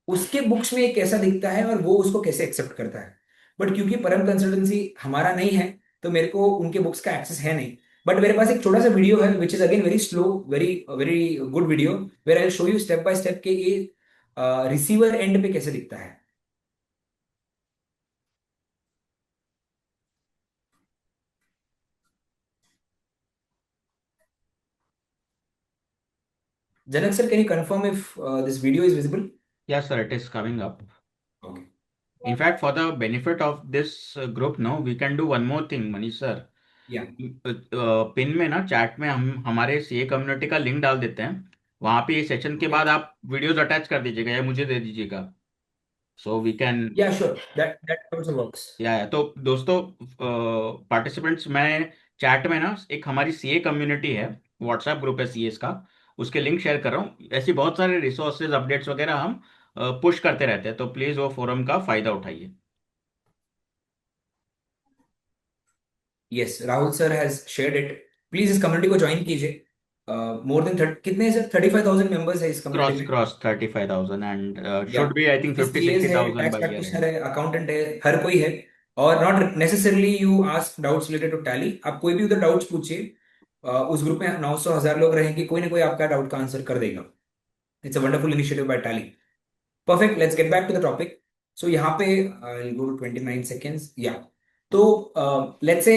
उसके बुक्स में ये कैसा दिखता है और वो उसको कैसे एक्सेप्ट करता है. बट क्योंकि परम कंसल्टेंसी हमारा नहीं है, तो मेरे को उनके बुक्स का एक्सेस है नहीं. बट मेरे पास एक छोटा सा वीडियो है which is again very slow, very very good video, where I show you step by step के ये रिसीवर एंड पे कैसे दिखता है. Janak sir, can you confirm if this video is visible? Yes, sir, it is coming up. Okay. In fact, for the benefit of this group, no, we can do one more thing, Manish sir. Yeah. Pin में ना चैट में हम हमारे सीए कम्युनिटी का लिंक डाल देते हैं. वहां पे ये सेशन के बाद आप वीडियोस अटैच कर दीजिएगा या मुझे दे दीजिएगा, so we can. Yeah, sure. That also works. या तो दोस्तों, पार्टिसिपेंट्स, मैं चैट में ना एक हमारी सीए कम्युनिटी है, व्हाट्सएप ग्रुप है सीएस का, उसके लिंक शेयर कर रहा हूँ. ऐसी बहुत सारे रिसोर्सेज अपडेट्स वगैरह हम पुश करते रहते हैं, तो प्लीज वो फोरम का फायदा उठाइए. Yes, Rahul sir has shared it. Please इस कम्युनिटी को ज्वाइन कीजिए. मोर देन कितने सर 35,000 मेंबर्स है इस कम्युनिटी में. Cross 35,000 and yeah should be I think 50-60,000 है, 50,000 टैक्स बाय ईयर प्रैक्टिशनर है, अकाउंटेंट है, हर कोई है. और not necessarily you ask doubts related to Tally. आप कोई भी उधर डाउट्स पूछिए. उस ग्रुप में 900,000 लोग रहेंगे, कोई ना कोई आपका डाउट का आंसर कर देगा. It's a wonderful initiative by tally. Perfect. Let's get back to the topic. So यहाँ पे I'll go to 29 seconds. Yeah. तो let's say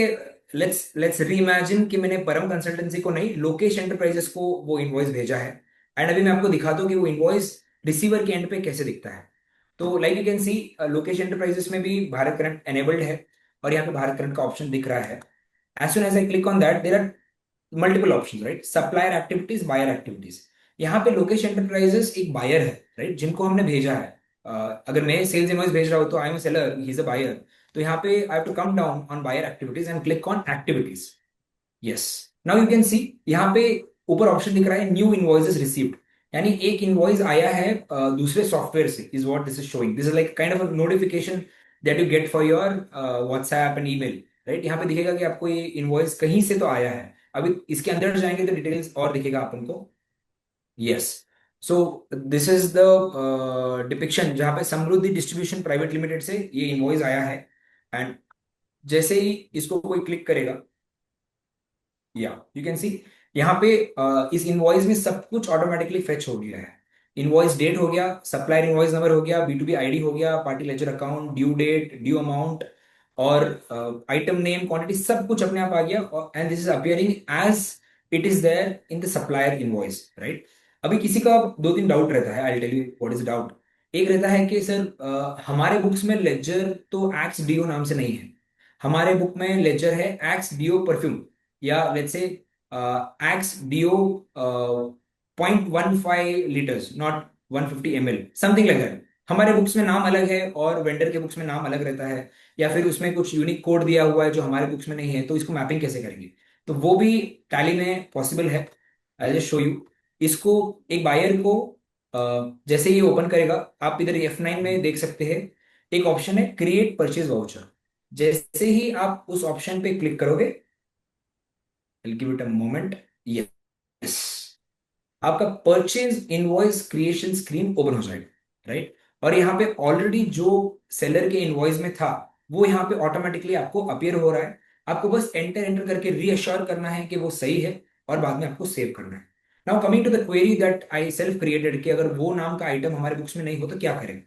let's reimagine कि मैंने परम कंसल्टेंसी को नहीं, लोकेश एंटरप्राइजेस को वो इनवॉइस भेजा है. एंड अभी मैं आपको दिखाता हूँ कि वो इनवॉइस रिसीवर के एंड पे कैसे दिखता है. तो like you can C Lokesh enterprises में भी भारत कनेक्ट एनेबल्ड है और यहाँ पे भारत कनेक्ट का ऑप्शन दिख रहा है. As soon as I click on that there are multiple options, right? Supplier activities, buyer activities. यहाँ पे लोकेश एंटरप्राइजेस एक बायर है, राइट, जिनको हमने भेजा है. अगर मैं सेल्स इनवॉइस भेज रहा हूँ तो I am seller, he is a buyer. तो यहाँ पे I have to come down on buyer activities and click on activities. Yes, now you can see यहाँ पे ऊपर ऑप्शन दिख रहा है न्यू इनवॉइसेस रिसीव्ड, यानी एक इनवॉइस आया है दूसरे सॉफ्टवेयर से, is what this is showing. This is like kind of a notification that you get for your WhatsApp and email, right? यहाँ पे दिखेगा कि आपको ये इनवॉइस कहीं से तो आया है. अभी इसके अंदर जाएंगे तो डिटेल्स और दिखेगा अपन को. Yes, so this is the depiction जहां पे समृद्धि डिस्ट्रीब्यूशन प्राइवेट लिमिटेड से ये इनवॉइस आया है. एंड जैसे ही इसको कोई क्लिक करेगा, या यू कैन सी यहाँ पे इस इनवॉइस में सब कुछ ऑटोमेटिकली फेच हो गया है. इनवॉइस डेट हो गया, सप्लायर इनवॉइस नंबर हो गया, B2B आईडी हो गया, party ledger account, due date, due amount और आइटम नेम, क्वांटिटी, सब कुछ अपने आप आ गया. And this is appearing as it is there in the supplier invoice, right? अभी किसी का 2-3 डाउट रहता है. I tell you what is doubt. एक रहता है कि सर हमारे बुक्स में लेजर तो एक्स डीओ नाम से नहीं है. हमारे बुक में लेजर है एक्स डीओ परफ्यूम, या let's say Axe deo 0.15 liters, not 150 ml, something like that. हमारे बुक्स में नाम अलग है और वेंडर के बुक्स में नाम अलग रहता है, या फिर उसमें कुछ यूनिक कोड दिया हुआ है जो हमारे बुक्स में नहीं है. तो इसको मैपिंग कैसे करेंगे? तो वो भी टैली में पॉसिबल है. I just show you. इसको एक बायर को जैसे ही ओपन करेगा, आप इधर F9 में देख सकते हैं एक ऑप्शन है क्रिएट परचेज वाउचर. जैसे ही आप उस ऑप्शन पे क्लिक करोगे, I'll give it a moment. Yes, आपका purchase invoice creation screen open हो जाएगा, राइट। और यहाँ पे ऑलरेडी जो सेलर के इनवॉइस में था वो यहाँ पे ऑटोमेटिकली आपको अपीयर हो रहा है। आपको बस एंटर एंटर करके रीअश्योर करना है कि वो सही है और बाद में आपको सेव करना है। Now coming to the query that I self created, कि अगर वो नाम का आइटम हमारे बुक्स में नहीं हो तो क्या करें।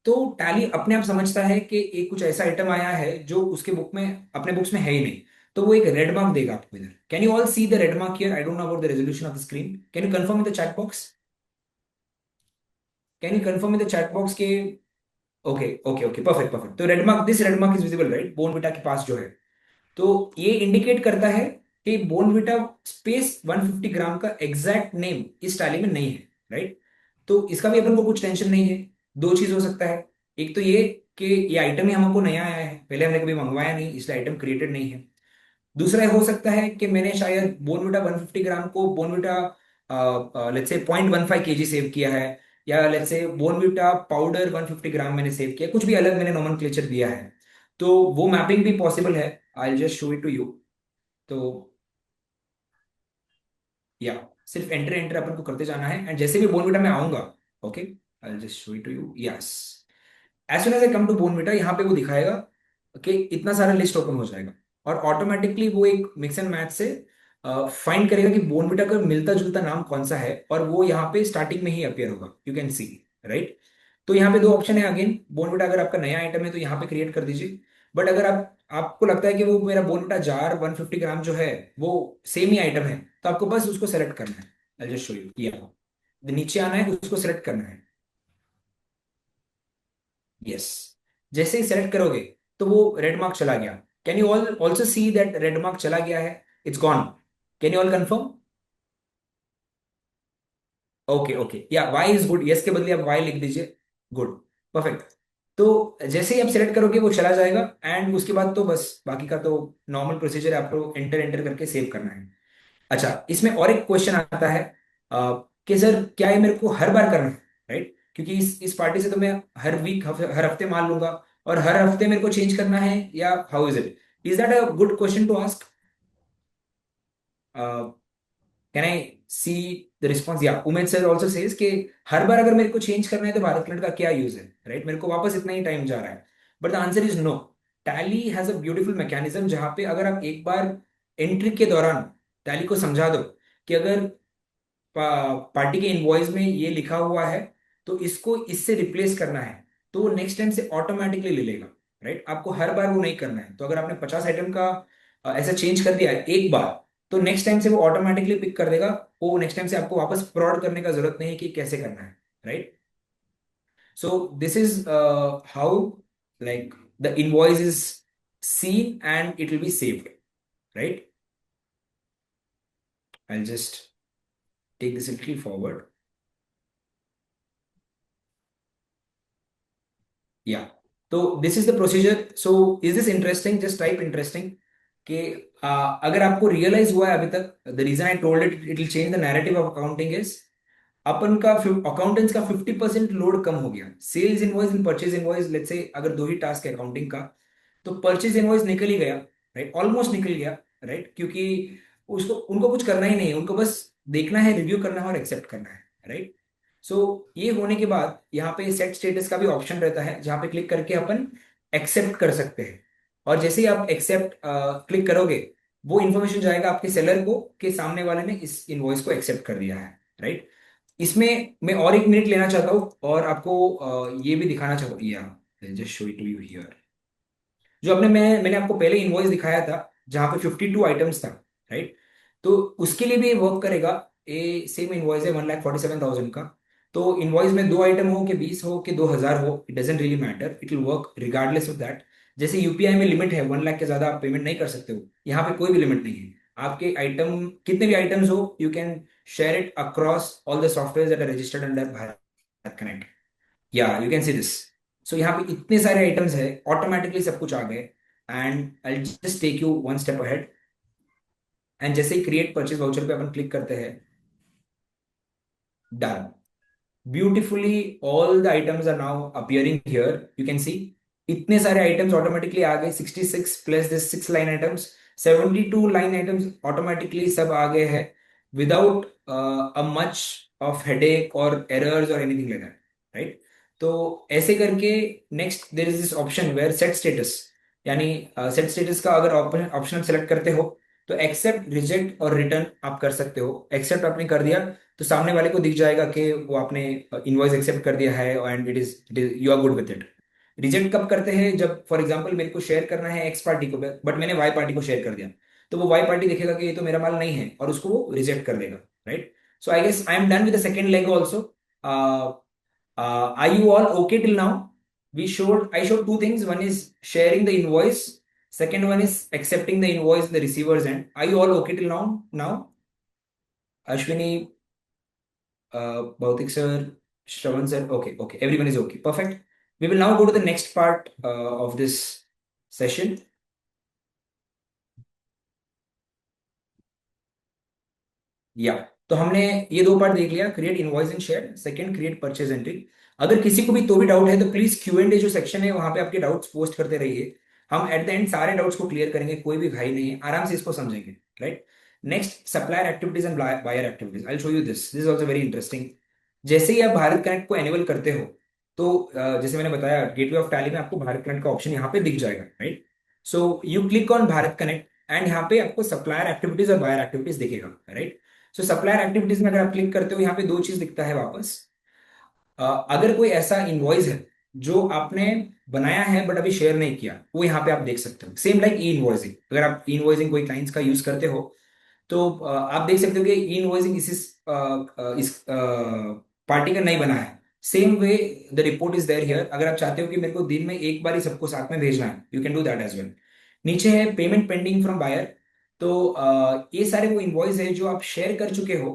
तो टैली अपने आप समझता है कि एक कुछ ऐसा आइटम आया है जो उसके बुक में, अपने बुक्स में है ही नहीं, तो वो एक रेड मार्क देगा आपको इधर। Can you all see the red mark here? I don't know about the resolution of the screen. Can you confirm in the chat box? Can you confirm in the chat box के? Okay okay okay, perfect perfect. तो red mark, this red mark is visible, right, Bournvita के पास जो है। तो ये इंडिकेट करता है कि बोर्नविटा स्पेस 150 ग्राम का एग्जैक्ट नेम इस टैली में नहीं है, राइट। तो इसका भी अपन को कुछ टेंशन नहीं है। दो चीज हो सकता है, एक तो ये कि ये आइटम ही हमको नया आया है, पहले हमने कभी मंगवाया नहीं, इसलिए आइटम क्रिएटेड नहीं है। दूसरा हो सकता है कि मैंने शायद बोर्नविटा 150 ग्राम को Bournvita let's say 0.15 kg save किया है, या लेट्स से बोर्नविटा पाउडर 150 ग्राम मैंने सेव किया, कुछ भी अलग मैंने नोमेनक्लेचर दिया है। तो वो मैपिंग भी पॉसिबल है। I just show it to you. तो या सिर्फ एंटर एंटर अपन को करते जाना है, एंड जैसे भी बोर्नविटा में आऊंगा, okay, I just show it to you. Yes, as soon as I come to Bournvita, यहाँ पे वो दिखाएगा कि इतना सारा लिस्ट ओपन हो जाएगा, और ऑटोमेटिकली वो एक मिक्स एंड मैच से फाइंड करेगा कि बोर्नविटा का मिलता जुलता नाम कौन सा है, और वो यहाँ पे स्टार्टिंग में ही अपीयर होगा, यू कैन सी, राइट। तो यहाँ पे दो ऑप्शन है अगेन। बोर्नविटा अगर आपका नया आइटम है तो यहाँ पे क्रिएट कर दीजिए, बट अगर आपको लगता है कि वो मेरा बोर्नविटा जार 150 ग्राम जो है वो सेम ही आइटम है, तो आपको बस उसको सेलेक्ट करना है। आई जस्ट शो यू, या नीचे आना है, उसको सेलेक्ट करना है। यस, जैसे ही सेलेक्ट करोगे तो वो रेड मार्क चला गया। Can you all also see that red mark चला गया है, it's gone. Can you all confirm? Okay okay, या वाई इज गुड, यस के बदले आप वाई लिख दीजिए, गुड, परफेक्ट। तो जैसे ही आप सेलेक्ट करोगे वो चला जाएगा, एंड उसके बाद तो बस बाकी का तो नॉर्मल प्रोसीजर है, आपको एंटर एंटर करके सेव करना है। अच्छा, इसमें और एक क्वेश्चन आता है कि सर क्या ये मेरे को हर बार करना है, राइट, क्योंकि इस पार्टी से तो मैं हर वीक हर हफ्ते माल लूंगा, और हर हफ्ते मेरे को चेंज करना है, या how is it? Is that a good question to ask? Can I see the response? या उमेश सर ऑल्सो सेज कि हर बार अगर मेरे को चेंज करना है तो भारत क्लाइंट का क्या यूज है, राइट, मेरे को वापस इतना ही टाइम जा रहा है। But the answer is no. Tally has a beautiful mechanism जहां पे अगर आप एक बार एंट्री के दौरान टैली को समझा दो कि अगर पार्टी के इनवॉइस में ये लिखा हुआ है तो इसको इससे रिप्लेस करना है, तो वो नेक्स्ट टाइम से ऑटोमेटिकली ले लेगा, राइट। आपको हर बार वो नहीं करना है। तो अगर आपने 50 आइटम का ऐसा चेंज कर दिया है एक बार, तो नेक्स्ट टाइम से वो ऑटोमेटिकली पिक कर देगा। वो नेक्स्ट टाइम से आपको वापस प्रॉड करने का जरूरत नहीं है कि कैसे करना है, right. So this is how like the invoice is seen and it will be saved, right? I'll just take this a little forward. Yeah. So this is the procedure. So is this interesting? Just type interesting. कि अगर आपको रियलाइज हुआ है अभी तक, the reason I told it will change the narrative of accounting is, अपन का अकाउंटेंट्स का 50% लोड कम हो गया। Sales invoice and purchase invoice, let's say अगर दो ही टास्क है अकाउंटिंग का, तो परचेज इनवॉइस निकल ही गया, राइट, ऑलमोस्ट निकल गया, राइट, क्योंकि उसको उनको कुछ करना ही नहीं है, उनको बस देखना है, रिव्यू करना है और एक्सेप्ट करना है, राइट। सो ये होने के बाद यहाँ पे सेट स्टेटस का भी ऑप्शन रहता है, जहाँ पे क्लिक करके अपन एक्सेप्ट कर सकते हैं, और जैसे ही आप एक्सेप्ट क्लिक करोगे वो इन्फॉर्मेशन जाएगा आपके सेलर को कि सामने वाले ने इस इनवॉइस को एक्सेप्ट कर दिया है, राइट। इसमें मैं और एक मिनट लेना चाहता हूँ और आपको ये भी दिखाना चाहता हूँ, या just show it to you here. जो आपने मैंने आपको पहले इनवॉइस दिखाया था जहां पे 52 आइटम्स था, राइट, तो उसके लिए भी वर्क करेगा। ए सेम इनवॉइस है 1,47,000 का। तो इनवॉइस में दो आइटम हो कि 20 हो कि 2,000 हो, it doesn't really matter, it will work regardless of that. जैसे यूपीआई में लिमिट है 1 लाख के ज्यादा आप पेमेंट नहीं कर सकते हो, यहाँ पे कोई भी लिमिट नहीं है। आपके आइटम कितने भी आइटम्स हो, you can share it across all the software that are registered under Bharat connect. या you can see this. So यहाँ पे इतने सारे आइटम्स है, ऑटोमेटिकली सब कुछ आ गए, and I just take you one step ahead. And जैसे ही क्रिएट परचेज वाउचर पे अपन क्लिक करते हैं, done, beautifully all the items are now appearing here, you can see. इतने सारे आइटम्स ऑटोमेटिकली आ गए, 66 plus this 6 line items, 72 line items automatically सब आ गए हैं without a much of headache और एरर्स और एनीथिंग लाइक दैट, राइट? तो ऐसे करके next there is this option where set status, यानी सेट स्टेटस का अगर ऑप्शन सेलेक्ट करते हो तो एक्सेप्ट, रिजेक्ट और रिटर्न आप कर सकते हो। एक्सेप्ट आपने कर दिया तो सामने वाले को दिख जाएगा कि वो आपने इनवॉइस एक्सेप्ट कर दिया है and it is you are good with it. Reject कब करते हैं? जब फॉर एग्जांपल मेरे को शेयर करना है एक्स पार्टी को बट मैंने वाई पार्टी को शेयर कर दिया, तो वो वाई पार्टी देखेगा कि ये तो मेरा माल नहीं है और उसको वो रिजेक्ट कर देगा, right? So I guess I am done with the second leg also. Are you all okay till now? I showed two things. One is sharing the invoice. Second one is accepting the invoice in the receiver's end. Are you all okay till now? Ashwini, Bhautik sir, Shravan sir. Okay. Everyone is okay. Perfect. We will now go to the next part of this session. या तो हमने ये दो पार्ट देख लिया, create invoice and share, second create purchase entry. अगर किसी को भी तो भी डाउट है तो प्लीज Q&A जो सेक्शन है वहां पे आपके डाउट्स पोस्ट करते रहिए। हम एट द एंड सारे डाउट्स को क्लियर करेंगे, कोई भी घाई नहीं है, आराम से इसको समझेंगे, right? Next, supplier activities and buyer activities. I will show you this is also very interesting. जैसे ही आप भारत कनेक्ट को एनेबल करते हो तो जैसे मैंने बताया गेटवे ऑफ टैली में आपको भारत कनेक्ट का ऑप्शन यहाँ पे दिख जाएगा, right? So you click on Bharat connect and यहाँ पे आपको सप्लायर एक्टिविटीज और बायर एक्टिविटीज दिखेगा, राइट? सो सप्लायर एक्टिविटीज में अगर आप क्लिक करते हो यहाँ पे दो चीज दिखता है वापस। अगर कोई ऐसा इनवॉइस है जो आपने बनाया है बट अभी शेयर नहीं किया, वो यहाँ पे आप देख सकते हो। सेम लाइक ई इनवॉइसिंग, अगर आप ई इनवॉइसिंग कोई क्लाइंट्स का यूज करते हो तो आप देख सकते हो कि ई इनवॉइसिंग इस पार्टी का नहीं बना है। Same way the report is there here. अगर आप चाहते हो कि मेरे को दिन में एक बार ही सबको साथ में भेजना है, you can do that as well. नीचे है पेमेंट पेंडिंग फ्रॉम बायर। तो ये सारे वो इनवॉइस है जो आप शेयर कर चुके हो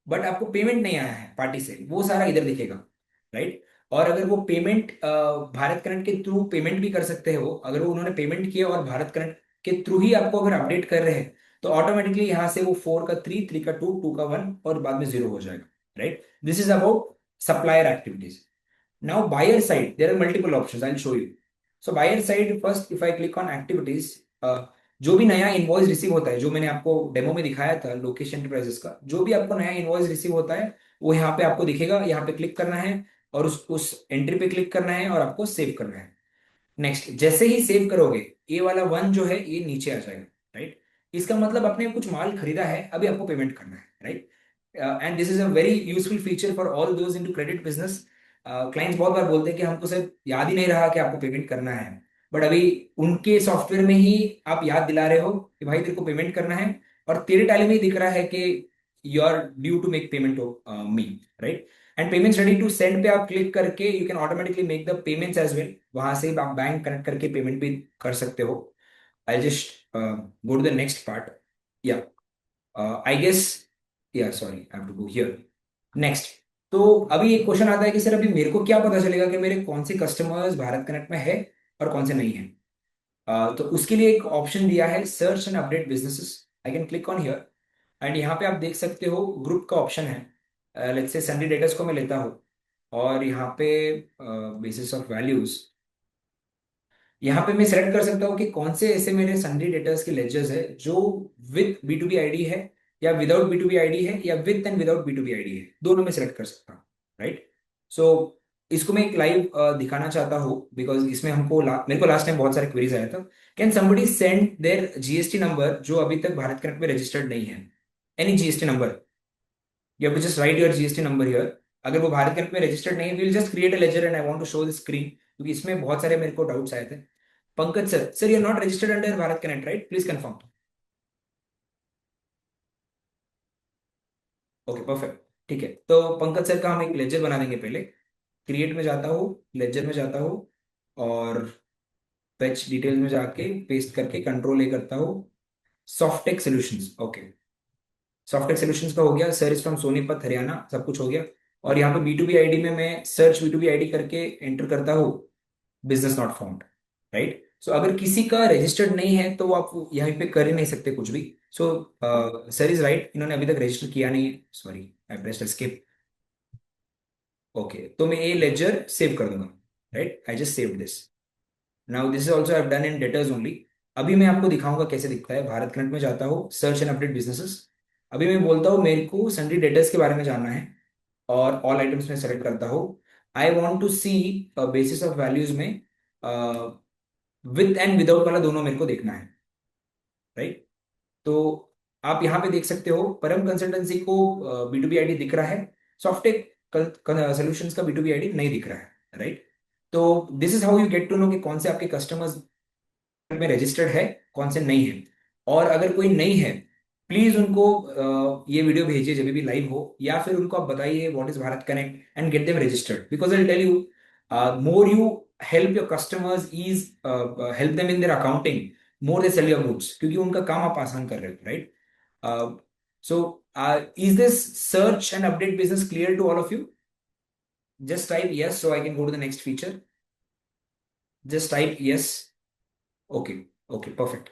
बट आपको पेमेंट नहीं आया है पार्टी से, वो सारा इधर दिखेगा, राइट? और अगर वो पेमेंट भारत कनेक्ट के थ्रू पेमेंट भी कर सकते हो, अगर वो उन्होंने पेमेंट किया और भारत कनेक्ट के थ्रू ही आपको अगर अपडेट कर रहे हैं तो ऑटोमेटिकली यहाँ से वो 4 का 3, 3 का 2, 2 का 1 और बाद में 0 हो जाएगा, right? This is about supplier activities. Now buyer side, there are multiple options. I'll show you. So buyer side, first if I click on activities, जो भी नया इनवॉइस रिसीव होता है, जो मैंने आपको डेमो में दिखाया था लोकेश एंटरप्राइजेस का, जो भी आपको नया इनवॉइस रिसीव होता है वो यहाँ पे आपको दिखेगा। यहाँ पे क्लिक करना है और उस एंट्री पे क्लिक करना है और आपको सेव करना है। नेक्स्ट, जैसे ही सेव करोगे ये वाला 1 जो है ये नीचे आ जाएगा, राइट? इसका मतलब आपने कुछ माल खरीदा है, अभी आपको पेमेंट करना है, right? And this is a very useful feature for all those into credit business. Clients बहुत बार बोलते हैं कि हमको सिर्फ याद ही नहीं रहा कि आपको पेमेंट करना है, बट अभी उनके सॉफ्टवेयर में ही आप याद दिला रहे हो कि भाई तेरे को पेमेंट करना है और तेरे टैली में ही दिख रहा है कि you are due to make payment to me, right? And payments ready to send पे आप क्लिक करके you can automatically make the payments as well. वहां से आप बैंक कनेक्ट करके पेमेंट भी कर सकते हो। I just go to the next part. या आई गेस, या sorry I have to go here. Next, तो अभी एक क्वेश्चन आता है कि सर अभी मेरे को क्या पता चलेगा कि मेरे कौन से कस्टमर्स भारत कनेक्ट में है और कौन से नहीं है? तो उसके लिए एक ऑप्शन दिया है search and update businesses. I can click on here and यहाँ पे आप देख सकते हो ग्रुप का ऑप्शन है। लेट्स से सन्डी डेटर्स को मैं लेता हूँ और यहाँ पे बेसिस ऑफ वैल्यूज, यहाँ पे मैं सेलेक्ट कर सकता हूँ कि कौन से ऐसे मेरे सन्डी डेटर्स के लेजर्स है जो विद B2B आईडी है या विदाउट B2B आईडी है या with and without B2B ID है, दोनों में सेलेक्ट कर सकता हूँ, राइट? सो इसको मैं एक लाइव दिखाना चाहता हूँ बिकॉज इसमें मेरे को लास्ट टाइम बहुत सारे क्वेरीज आया था। Can somebody send their GST number जो अभी तक भारत कनेक्ट में रजिस्टर्ड नहीं है? Any GST number, you have to just write your GST number here। अगर वो भारत कनेक्ट में रजिस्टर्ड नहीं है, we'll just create a ledger and I want to show the screen क्योंकि इसमें बहुत सारे मेरे को डाउट्स आए थे। Pankaj sir, you're not registered under Bharat connect, right? Please confirm। Okay perfect, ठीक है। तो पंकज सर का हम एक लेजर बना देंगे। पहले क्रिएट में जाता हूँ, लेजर में जाता हूँ और फेच डिटेल्स में जाके पेस्ट करके कंट्रोल A करता हूँ, Softech solutions. Okay, software solutions का हो गया, sir is from Sonipat Haryana, सब कुछ हो गया। और यहाँ पे B2B आईडी में मैं सर्च B2B आईडी करके एंटर करता हूँ बिजनेस नॉट फाउंड, राइट? सो अगर किसी का रजिस्टर्ड नहीं है तो वो आप यहाँ पे कर ही नहीं सकते कुछ भी। सो सर इज राइट, इन्होंने अभी तक रजिस्टर किया नहीं है, sorry I pressed escape. Okay, तो मैं ये लेजर सेव कर दूंगा, right? I just save this. Now this is also I have done in debtors only. अभी मैं आपको दिखाऊंगा कैसे दिखता है। भारत कनेक्ट में जाता हूँ, सर्च एंड अपडेट बिजनेसेस। अभी मैं बोलता हूँ मेरे को सन्डे डेटर्स के बारे में जानना है, और ऑल आइटम्स में सेलेक्ट करता हूँ। I want to see basis of values में विद एंड विदाउट वाला दोनों मेरे को देखना है, राइट। तो आप यहाँ पे देख सकते हो परम कंसल्टेंसी को B2B आईडी दिख रहा है, सॉफ्टेक सोल्यूशंस का B2B आईडी नहीं दिख रहा है, राइट। तो this is how you get to know कि कौन से आपके कस्टमर्स में रजिस्टर्ड है, कौन से नहीं है। और अगर कोई नहीं है, प्लीज उनको ये वीडियो भेजिए जब भी लाइव हो, या फिर उनको आप बताइए what is Bharat connect and get them registered, because I tell you more you help your customers is help them in their accounting, more they sell your goods, क्योंकि उनका काम आप आसान कर रहे हो, right. So is this search and update business clear to all of you? Just type yes so I can go to the next feature. Just type yes. Okay, okay, perfect.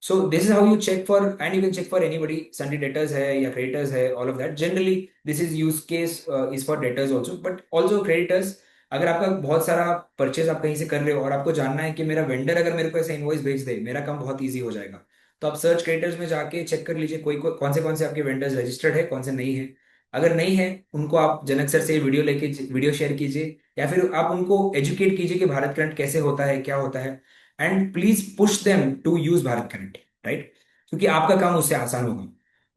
So this is how you check for, and you can check for anybody, Sunday debtors है या creditors है, all of that. Generally this is use case is for debtors also, but also creditors. अगर आपका बहुत सारा परचेज आप कहीं से कर रहे हो और आपको जानना है कि मेरा वेंडर अगर मेरे को ऐसा इनवॉइस भेज दे, मेरा काम बहुत ईजी हो जाएगा, तो आप सर्च क्रेडिटर्स में जाके चेक कर लीजिए कौन से आपके वेंडर्स रजिस्टर्ड है, कौन से नहीं है। अगर नहीं है, उनको आप जनक सर से वीडियो शेयर कीजिए, या फिर आप उनको एजुकेट कीजिए कि भारत कनेक्ट कैसे होता है, क्या होता है, and please push them to use Bharat connect, right, क्योंकि आपका काम उससे आसान होगा।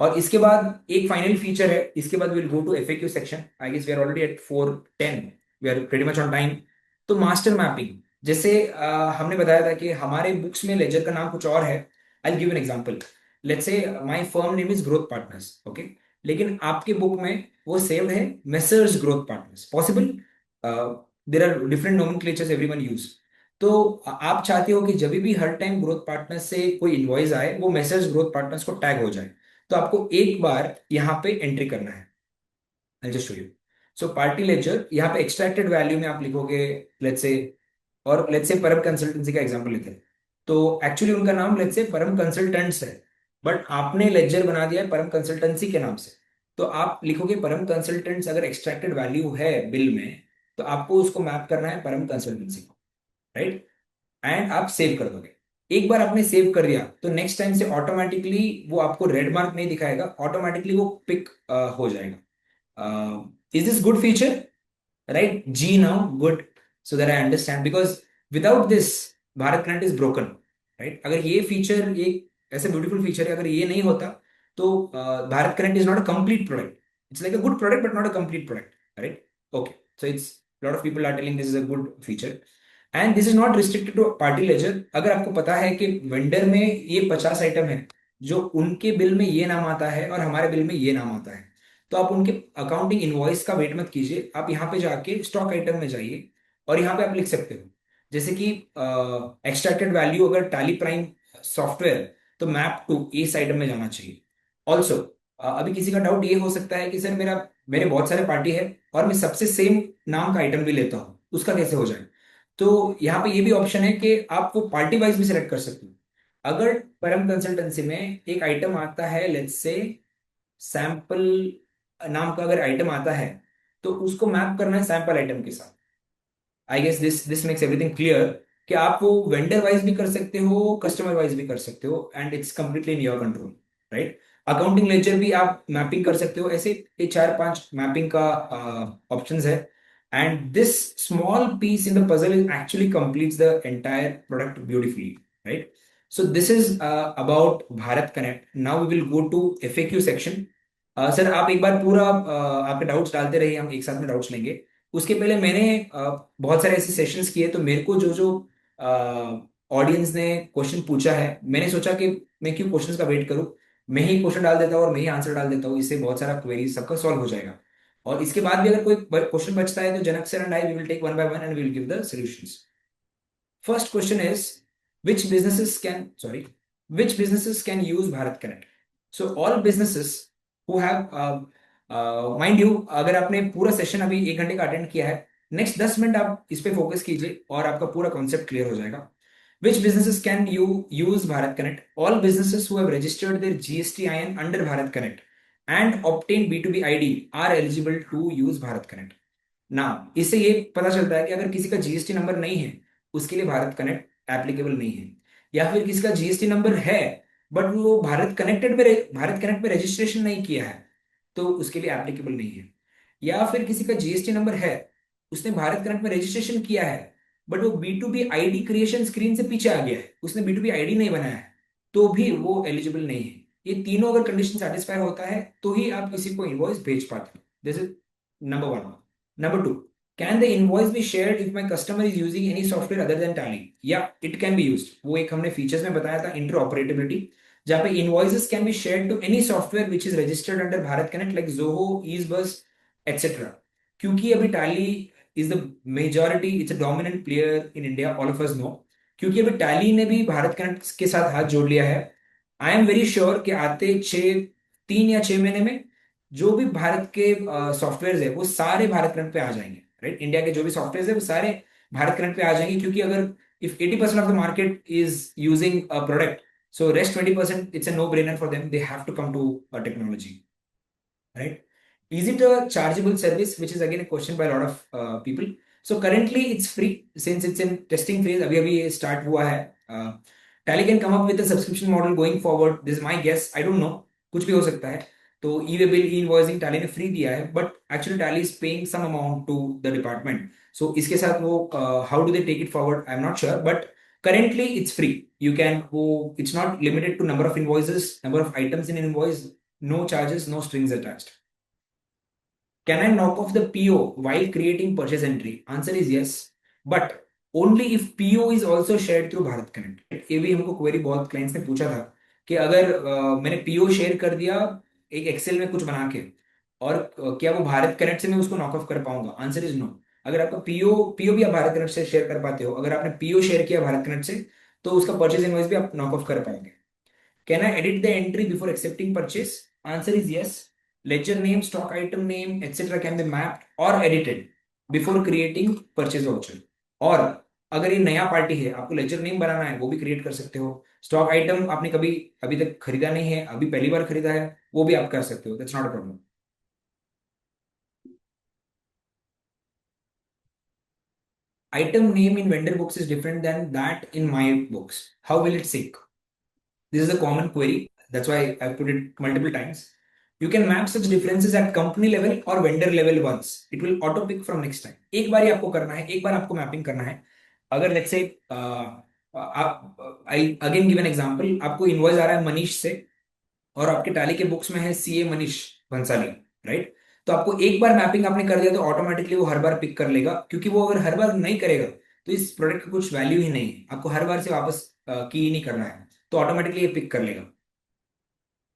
और इसके बाद एक फाइनल फीचर है, इसके बाद will go to FAQ section. I guess we are already at 4:10, we are pretty much on time. तो मास्टर मैपिंग, जैसे हमने बताया था कि हमारे बुक्स में लेजर का नाम कुछ और है। I give an example. Let's say my firm name is growth partners, okay, लेकिन आपके बुक में वो सेव्ड है messrs growth partners. Possible, there are different nomenclatures everyone use. तो आप चाहते हो कि जब भी हर टाइम ग्रोथ पार्टनर्स से कोई इनवॉइस आए, वो मेसर्स ग्रोथ पार्टनर्स को टैग हो जाए। तो आपको एक बार यहाँ पे एंट्री करना है। I just show you. So party laser, यहाँ पे एक्सट्रैक्टेड वैल्यू में आप लिखोगे लेट्स से, और लेट्स से परम कंसल्टेंसी का एग्जांपल लेते हैं। तो एक्चुअली उनका नाम लेट्स से परम कंसल्टेंट्स है, बट आपने लेजर बना दिया है परम कंसल्टेंसी के नाम से। तो आप लिखोगे परम कंसल्टेंट्स, अगर एक्सट्रैक्टेड वैल्यू है बिल में, तो आपको उसको मैप करना है परम कंसल्टेंसी को, राइट, एंड आप सेव कर दोगे। एक बार आपने सेव कर दिया तो नेक्स्ट टाइम से ऑटोमेटिकली वो आपको रेड मार्क नहीं दिखाएगा, ऑटोमेटिकली वो पिक हो जाएगा। Is this good feature? Right, जी now good, so that I understand, because without this Bharat connect is broken, right. अगर ये फीचर, ये ऐसे ब्यूटीफुल फीचर है, अगर ये नहीं होता तो Bharat connect is not a complete product. It's like a good product but not a complete product, right. Okay, so it's lot of people are telling this is a good feature, and this is not restricted to party ledger. अगर आपको पता है कि वेंडर में ये 50 आइटम है जो उनके बिल में ये नाम आता है और हमारे बिल में ये नाम आता है, तो आप उनके अकाउंटिंग इनवॉइस का वेट मत कीजिए, आप यहाँ पे जाके स्टॉक आइटम में जाइए, और यहाँ पे आप लिख सकते हो जैसे कि एक्सट्रैक्टेड वैल्यू अगर टैली प्राइम सॉफ्टवेयर, तो मैप टू इस आइटम में जाना चाहिए। ऑल्सो अभी किसी का डाउट ये हो सकता है कि सर मेरे बहुत सारे पार्टी है और मैं सबसे सेम नाम का आइटम भी लेता हूँ, उसका कैसे हो जाए? तो यहाँ पे ये भी ऑप्शन है कि आप वो पार्टी वाइज भी सिलेक्ट कर सकते हो। अगर परम कंसल्टेंसी में एक आइटम आता है, लेट्स से सैंपल नाम का अगर आइटम आता है, तो उसको मैप करना है सैंपल आइटम के साथ। I guess this makes everything clear कि आप वो वेंडर वाइज भी कर सकते हो, कस्टमर वाइज भी कर सकते हो, and it's completely in your control, right. Accounting ledger भी आप मैपिंग कर सकते हो। ऐसे ये 4-5 मैपिंग का ऑप्शंस है, and this small piece in the puzzle is actually completes the entire product beautifully, right. So this is about Bharat connect. Now we will go to FAQ section. Sir आप एक बार पूरा आपके डाउट्स डालते रहिए, हम एक साथ में डाउट्स लेंगे। उसके पहले मैंने बहुत सारे ऐसे सेशंस किए, तो मेरे को जो जो ऑडियंस ने क्वेश्चन पूछा है, मैंने सोचा कि मैं क्यों क्वेश्चंस का वेट करूं, मैं ही क्वेश्चन डाल देता हूँ और मैं ही आंसर डाल देता हूँ, इससे बहुत सारा क्वेरी सबका सॉल्व हो जाएगा। और इसके बाद भी अगर कोई क्वेश्चन बचता है, तो Janak sir and I will take one by one and will give the solutions. First question is, which businesses can use Bharat Connect? So all businesses who have mind you, अगर आपने पूरा सेशन अभी 1 घंटे का अटेंड किया है, नेक्स्ट 10 मिनट आप इस पे फोकस कीजिए और आपका पूरा कॉन्सेप्ट क्लियर हो जाएगा। Which businesses can you use Bharat Connect? All businesses who have registered their GSTIN under Bharat Connect and obtained B2B ID are eligible to use Bharat Connect. ना इससे ये पता चलता है कि अगर किसी का GST नंबर नहीं है उसके लिए भारत कनेक्ट एप्लीकेबल नहीं है। या फिर किसी का जीएसटी नंबर है बट वो भारत कनेक्ट में रजिस्ट्रेशन नहीं किया है, तो उसके लिए एप्लीकेबल नहीं है। या फिर किसी का जीएसटी नंबर है, उसने भारत कनेक्ट में रजिस्ट्रेशन किया है बट वो B2B आईडी क्रिएशन स्क्रीन से पीछे आ गया है, उसने B2B आईडी नहीं बनाया है, तो भी वो एलिजिबल नहीं है। ये तीनों अगर कंडीशन सेटिस्फाई होता है तो ही आप किसी को इनवॉइस भेज पाते हो। This is number one. Number two, can the invoice be shared if my customer is using any software other than tally? या इट कैन बी यूज्ड। वो एक हमने फीचर्स में बताया था इंटरऑपरेटेबिलिटी, जहां पे invoices can be shared to any software which is registered under Bharat Connect like Zoho, Easebuzz etcetera. क्योंकि अभी Tally is the majority, it's a dominant player in India, all of us know. क्योंकि अभी टैली ने भी भारत कनेक्ट के साथ हाथ जोड़ लिया है। आई एम वेरी श्योर कि आते 3 या 6 महीने में जो भी भारत के सॉफ्टवेयर है वो सारे भारत कनेक्ट पे आ जाएंगे। राइट, इंडिया के जो भी सॉफ्टवेयर है वो सारे भारत कनेक्ट पे आ जाएंगे। क्योंकि अगर if 80% of the market is using a product, so rest 20% it's a no brainer for them, they have to come to a technology, right? Is it a chargeable service, which is again a question by a lot of people. So currently it's free since it's in testing phase, abhi abhi start hua hai. Tally can come up with a subscription model going forward, this is my guess, I don't know, kuch bhi ho sakta hai. तो e-way bill, e invoicing Tally ने फ्री दिया है but actually Tally is paying some amount to the department. So इसके साथ वो how do they take it forward, I am not sure, but currently it's free. You can go, it's not limited to number of invoices, number of items in an invoice, no charges, no strings attached. Can I knock off the PO while creating purchase entry? Answer is yes, but only if PO is also shared through Bharat Connect. ये भी हमको क्वेरी बहुत क्लाइंट्स ने पूछा था कि अगर मैंने PO शेयर कर दिया एक एक्सेल में कुछ बना के, और क्या वो भारत कनेक्ट से मैं उसको नॉक ऑफ कर पाऊंगा? Answer is no. अगर आपका पीओ भी आप भारत कनेक्ट से शेयर कर पाते हो, अगर आपने पीओ शेयर किया भारत कनेक्ट से, तो उसका परचेज इनवॉइस भी आप नॉक ऑफ कर पाएंगे। Can I edit the entry before accepting purchase? Answer is yes. Ledger name, stock item name etcetera can be mapped और edited before creating purchase voucher. और अगर ये नया पार्टी है, आपको लेजर नेम बनाना है, वो भी क्रिएट कर सकते हो। स्टॉक आइटम आपने कभी अभी तक खरीदा नहीं है, अभी पहली बार खरीदा है, वो भी आप कर सकते हो, that's not a problem. Item name in vendor books is different than that in my books. How will it sync? This is a common query. That's why I've put it multiple times. You can map such differences at company level or vendor level once. It will auto pick from next time. एक बार ही आपको करना है, एक बार आपको मैपिंग करना है। अगर let's say I again give an example, आपको इनवॉइस आ रहा है मनीष से और आपके टैली के बुक्स में है सीए मनीष भंसाली, राइट? तो आपको एक बार मैपिंग आपने कर दिया तो ऑटोमेटिकली वो हर बार पिक कर लेगा, क्योंकि वो अगर हर बार नहीं करेगा तो इस प्रोडक्ट का कुछ वैल्यू ही नहीं है। आपको हर बार से वापस की ही नहीं करना है, तो ऑटोमेटिकली ये पिक कर लेगा।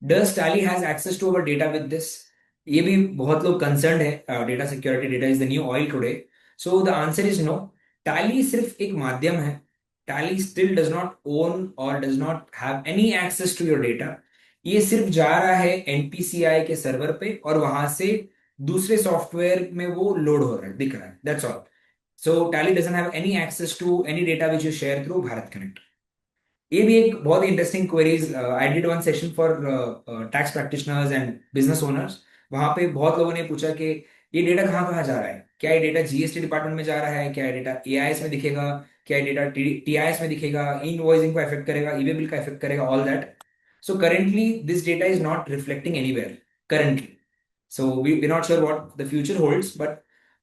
Does Tally has access to our data with this? ये भी बहुत लोग कंसर्न है, data security, data is the new oil today. So the answer is no. Tally सिर्फ एक माध्यम है। Tally still does not own और does not have any access to your data. ये सिर्फ जा रहा है एनपीसीआई के सर्वर पे और वहां से दूसरे सॉफ्टवेयर में वो लोड हो रहा है, दिख रहा है, that's all. So tally doesn't have any access to any data which you share through Bharat connect. ये भी एक बहुत ही interesting queries. I did one session for tax practitioners and business owners. वहां पे बहुत लोगों ने पूछा कि ये डेटा कहाँ कहाँ जा रहा है, क्या ये डेटा जीएसटी डिपार्टमेंट में जा रहा है, क्या ये डेटा एआईएस में दिखेगा, क्या ये डेटा टीआईएस में दिखेगा, इनवॉइसिंग को इफेक्ट करेगा, ई-वे बिल का इफेक्ट करेगा, all that. So currently, this data is not reflecting anywhere currently. So we're not sure what the future holds, but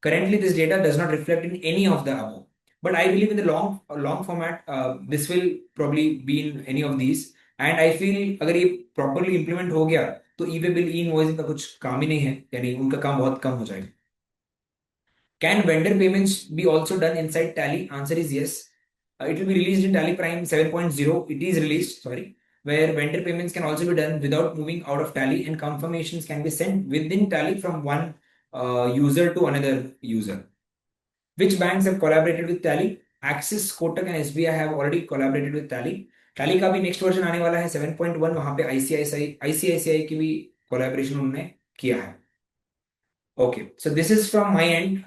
currently this data does not reflect in any of the above. But I believe in the long format, this will probably be in any of these. And I feel अगर ये properly implement हो गया तो ई-वे बिल, ई इनवॉइसिंग का कुछ काम ही नहीं है, यानी उनका काम बहुत कम हो जाएगा। Can vendor payments be also done inside Tally? Answer is yes. It will be released in Tally Prime 7.0. It is released, sorry, where vendor payments can also be done without moving out of Tally, and confirmations can be sent within Tally from one user to another user. Which banks have collaborated with Tally? Axis, Kotak and SBI have already collaborated with Tally. Tally का भी नेक्स्ट वर्जन आने वाला है 7.1, वहां पे आईसीआईसीआई की भी कोलैबोरेशन उन्होंने किया है। Okay, so this is from my end.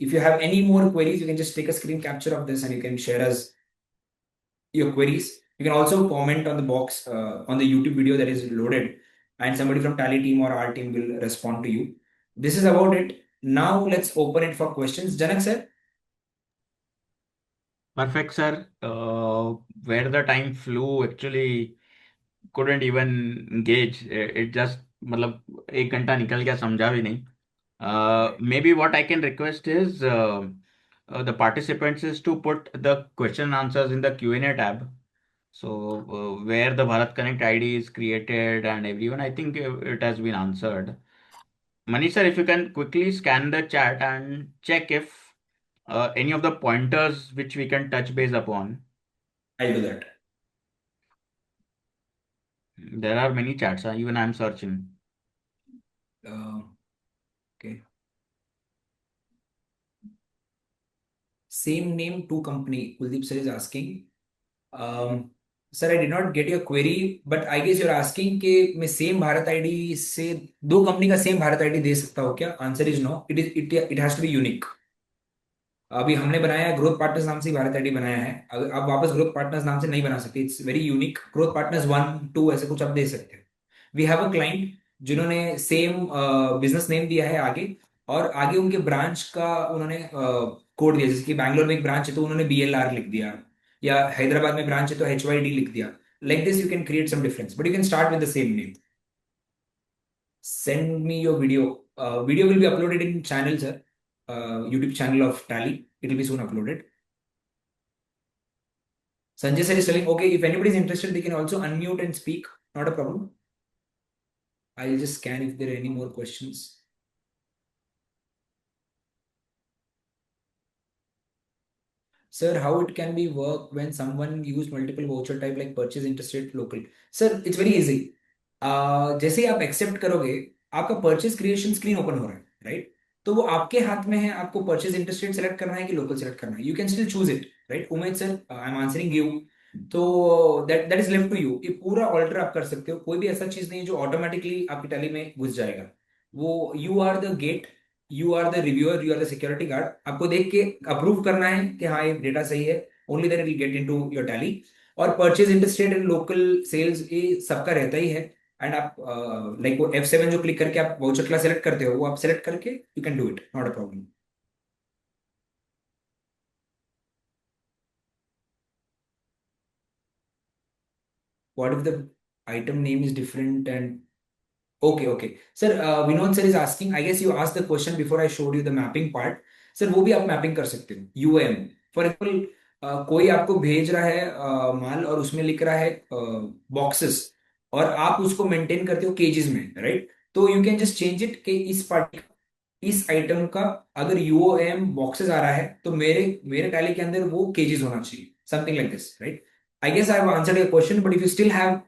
If you have any more queries, you can just take a screen capture of this and you can share us your queries. You can also comment on the box on the YouTube video that is loaded, and somebody from Tally team or our team will respond to you. This is about it. Now let's open it for questions. Janak sir? Perfect, sir. Where the time flew, actually couldn't even gauge. It just मतलब 1 घंटा निकल गया, समझा भी नहीं. Maybe what I can request is the participants is to put the question and answers in the Q&A tab. So where the Bharat Connect ID is created and everyone, I think it has been answered. Manish sir, if you can quickly scan the chat and check if any of the pointers which we can touch base upon. I'll do that. There are many chats, even I'm searching. Okay. Same name, two company. Kuldeep sir is asking. Sir, I did not get your query, but I guess you're asking कि मैं सेम भारत आईडी से दो कंपनी का सेम भारत आईडी दे सकता हूँ क्या? Answer is no. It has to be unique. अभी हमने बनाया है ग्रोथ पार्टनर्स नाम से ही भारत आईडी बनाया है. अगर आप वापस ग्रोथ पार्टनर्स नाम से नहीं बना सकते. It's very unique. Growth partners 1 2 ऐसे कुछ आप दे सकते हैं. वी हैव अ क्लाइंट जिन्होंने सेम बिजनेस नेम दिया है आगे, और आगे उनके ब्रांच का उन्होंने कोड दिया. जैसे कि बैंगलोर में एक ब्रांच है तो उन्होंने BLR लिख दिया, या हैदराबाद में ब्रांच है तो HYD लिख दिया. Like this you can create some difference, but you can start with the same name. Send me your video. Video will be uploaded in channel, sir. YouTube channel of Tally. It will be soon uploaded. Sanjay sir is telling, okay, if anybody is interested, they can also unmute and speak. Not a problem. I'll just scan if there are any more questions. Sir, how it can be work when someone use multiple voucher type like purchase interest local? Sir, it's very easy. जैसे ही आप एक्सेप्ट करोगे, आपका परचेज क्रिएशन स्क्रीन ओपन हो रहा है, राइट? तो वो आपके हाथ में है, आपको परचेज इंटरेस्ट रेट सेलेक्ट करना है कि लोकल सेलेक्ट करना है. You can still choose it, right? Umesh sir, I am answering you. तो that is left to you. ये पूरा ऑल्टर आप कर सकते हो. कोई भी ऐसा चीज नहीं है जो ऑटोमेटिकली आपकी टैली में घुस जाएगा. वो you are the gate, you are the reviewer, you are the security guard. आपको देख के अप्रूव करना है कि हाँ ये डेटा सही है. Only then it will get into your tally. और purchase interest rate and local sales ये सबका रहता ही है. एंड आप लाइक वो F7 जो क्लिक करके आप वाउचर क्लास सेलेक्ट करते हो, वो आप सेलेक्ट करके you can do it. Not a problem. What if the item name is different and okay. Sir, Vinod sir is asking, I guess you asked the question before I showed you the mapping part. Sir वो भी आप मैपिंग कर सकते हो. UAM फॉर एग्जाम्पल, कोई आपको भेज रहा है माल और उसमें लिख रहा है बॉक्सेस, और आप उसको मेंटेन करते हो केजेस में, राइट? तो you can just change it कि इस आइटम का अगर UOM बॉक्सेस आ रहा है तो मेरे मेरे टैली के अंदर वो केजेस होना चाहिए. Something like this, right? I guess I have answered your question, but if you still have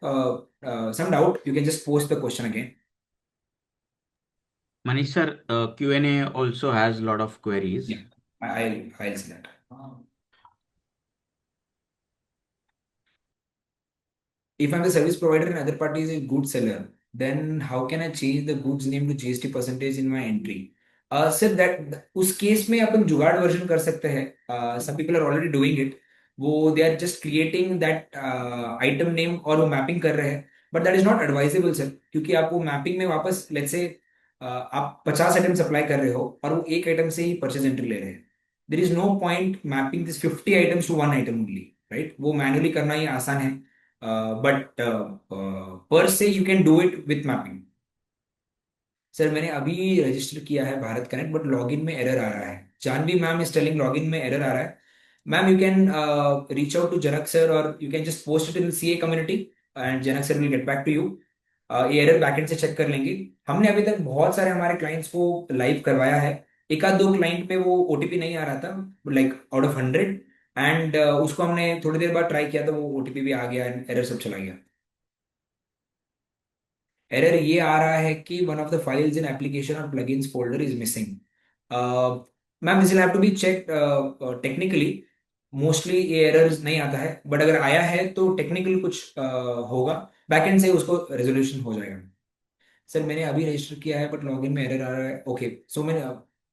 some doubt, you can just post the question again. Manish sir, Q&A also has a lot of queries. Yeah, I'll see that. If I'm the service provider and other party is a good seller, then how can I change the goods name to GST percentage in my entry? Sir, that उस केस में अपन जुगाड़ वर्जन कर सकते हैं. Some people are already doing it. वो they are just creating that item name और वो मैपिंग कर रहे हैं. But that is not advisable, sir. क्योंकि आप वो मैपिंग में वापस let's say आप 50 आइटम सप्लाई कर रहे हो और वो एक आइटम से ही परचेज एंट्री ले रहे हैं. There is no point mapping this 50 items to one item only, right? वो मैनुअली करना ही आसान है. But per se you can do it with mapping. Sir मैंने अभी रजिस्टर किया है भारत कनेक्ट, बट लॉगिन में एरर आ रहा है. Jahnavi ma'am is telling login में एरर आ रहा है. Ma'am you can reach out to Janak sir और you can just post it in CA community and Janak sir will get back to you. ये एरर बैकएंड से चेक कर लेंगे. हमने अभी तक बहुत सारे हमारे क्लाइंट्स को लाइव करवाया है. एक आध दो क्लाइंट पे वो OTP नहीं आ रहा था, लाइक आउट ऑफ 100. एंड उसको हमने थोड़ी देर बाद ट्राई किया तो वो OTP भी आ गया एंड एरर सब चला गया. एरर ये आ रहा है कि one of the files in application और plugins folder is missing. Ma'am this will have to be check technically. Mostly ये एरर्स नहीं आता है, बट अगर आया है तो टेक्निकल कुछ होगा. बैकएंड से उसको रेजोल्यूशन हो जाएगा. सर मैंने अभी रजिस्टर किया है बट लॉगिन में एरर आ रहा है. ओके, सो मैंने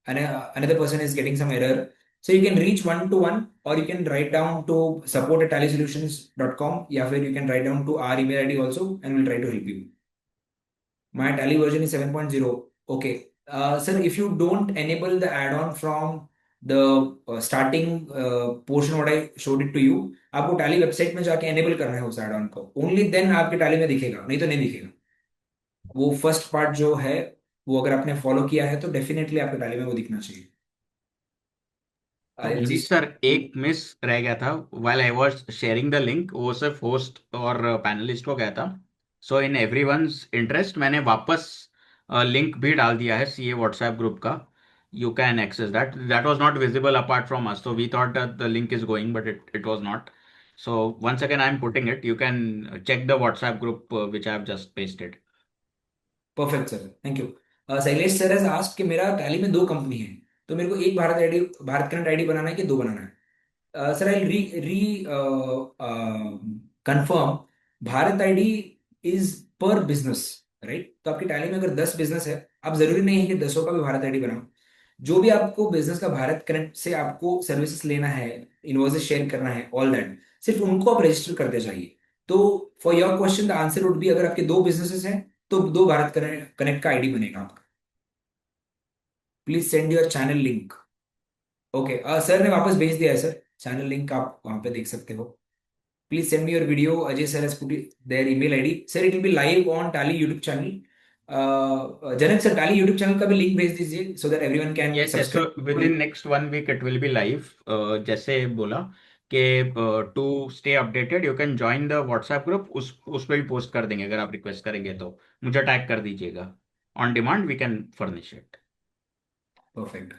another person is getting some error. So you can reach one to one, or you can write down to support@tallysolutions.com, या फिर you can write down to our email ID also and we'll try to help you. My Tally version is 7.0. Okay. Sir, if you don't enable the add-on from the starting portion what I showed it to you, आपको टैली वेबसाइट में जाके एनेबल करना है उस एड ऑन को, ओनली देन आपके टैली में दिखेगा, नहीं तो नहीं दिखेगा। वो फर्स्ट पार्ट जो है वो अगर आपने फॉलो किया है तो डेफिनेटली आपके टैली में वो दिखना चाहिए। तो I'll मनीष just सर एक मिस रह गया था while I was sharing the link, वो सिर्फ होस्ट और पैनलिस्ट को गया था। सो इन एवरीवन्स इंटरेस्ट मैंने वापस लिंक भी डाल दिया है सीए व्हाट्सएप ग्रुप का। You can access that was not visible apart from us, so we thought that the link is going but it was not. So once again I am putting it, you can check the WhatsApp group which I have just pasted. Perfect sir, thank you. Shailesh sir has asked कि मेरा टैली में दो कंपनी है, तो मेरे को एक Bharat ID, Bharat connect ID बनाना है कि दो बनाना है? Sir I re re confirm, Bharat ID is per business, right? तो आपकी टैली में अगर 10 बिजनेस है, आप जरूरी नहीं है कि 10 का भी भारत आईडी बनाओ। जो भी आपको बिजनेस का भारत कनेक्ट से आपको सर्विसेज लेना है, इनवॉइसेस शेयर करना है, ऑल दैट, सिर्फ उनको आप रजिस्टर करते जाइए। तो for your question the answer would be, अगर आपके दो बिजनेसेस हैं तो दो भारत कनेक्ट का आईडी बनेगा आपका। Please send your channel link. Okay, sir ने वापस भेज दिया है सर चैनल लिंक, आप वहां पे देख सकते हो। Please send me your video, Ajay sir has put their email ID, sir it will be live on Tally YouTube channel. Janak sir Tally YouTube channel का भी लिंक भेज दीजिए so that everyone can yes yes, so with in subscribe. Next 1 week it will be live. जैसे बोला कि to stay updated you can join the WhatsApp group, उस पर भी पोस्ट कर देंगे। अगर आप रिक्वेस्ट करेंगे तो मुझे टैग कर दीजिएगा, on demand we can furnish it. Perfect.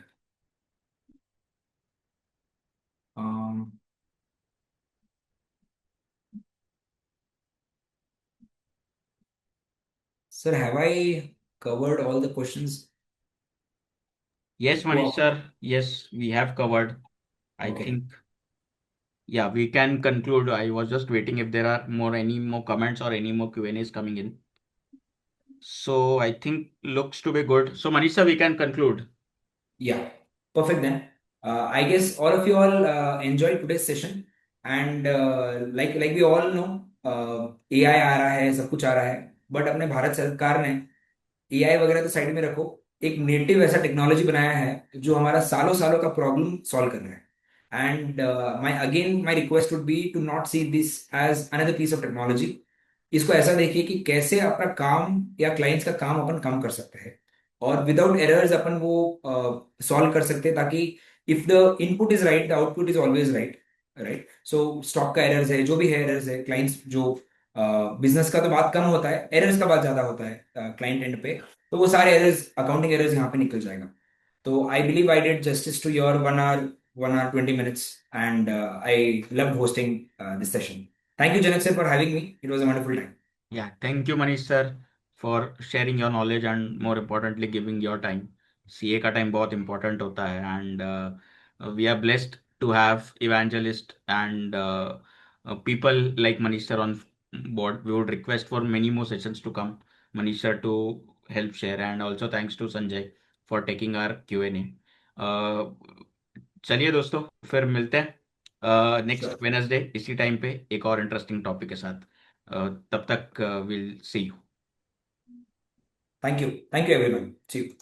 Sir have I covered all the questions? Yes Manish sir, yes we have covered I okay, think. Yeah, we can conclude. I was just waiting if there are any more comments or any more Q&As coming in. So I think looks to be good. So Manisha, we can conclude. yeah, perfect then. I guess all of you all enjoyed today's session, and like we all know, AI आ रहा है, सब कुछ आ रहा है, बट अपने भारत सरकार ने एआई वगैरह तो साइड में रखो, एक नेटिव ऐसा टेक्नोलॉजी बनाया है जो हमारा सालों सालों का प्रॉब्लम सॉल्व कर रहा है। And my request would be to not see this as another piece of technology. इसको ऐसा देखिए कि कैसे अपना काम या क्लाइंट्स का काम अपन कम कर सकते हैं, और विदाउट एरर्स अपन वो सॉल्व कर सकते हैं, ताकि if the input is right the output is always right, right? So stock का एरर्स है, जो भी है एरर्स है, क्लाइंट्स जो बिजनेस का तो बात कम होता है, एरर्स का बात ज्यादा होता है क्लाइंट एंड पे, तो वो सारे एरर्स, अकाउंटिंग एरर्स यहाँ पे निकल जाएगा। तो I believe I did justice to your 1 hour 20 minutes, and I loved hosting this session. Thank you, Janak sir, for having me. It was a wonderful time. Yeah, thank you Manish sir for sharing your knowledge and more importantly giving your time. CA का time बहुत important होता है, and we are blessed to have evangelist and people like Manish sir on board. We would request for many more sessions to come, Manish sir to help share, and also thanks to Sanjay for taking our Q&A. चलिए दोस्तों, फिर मिलते हैं नेक्स्ट Sure. वेनसडे इसी टाइम पे एक और इंटरेस्टिंग टॉपिक के साथ। तब तक will see you. Thank you. Thank you, everyone. See you.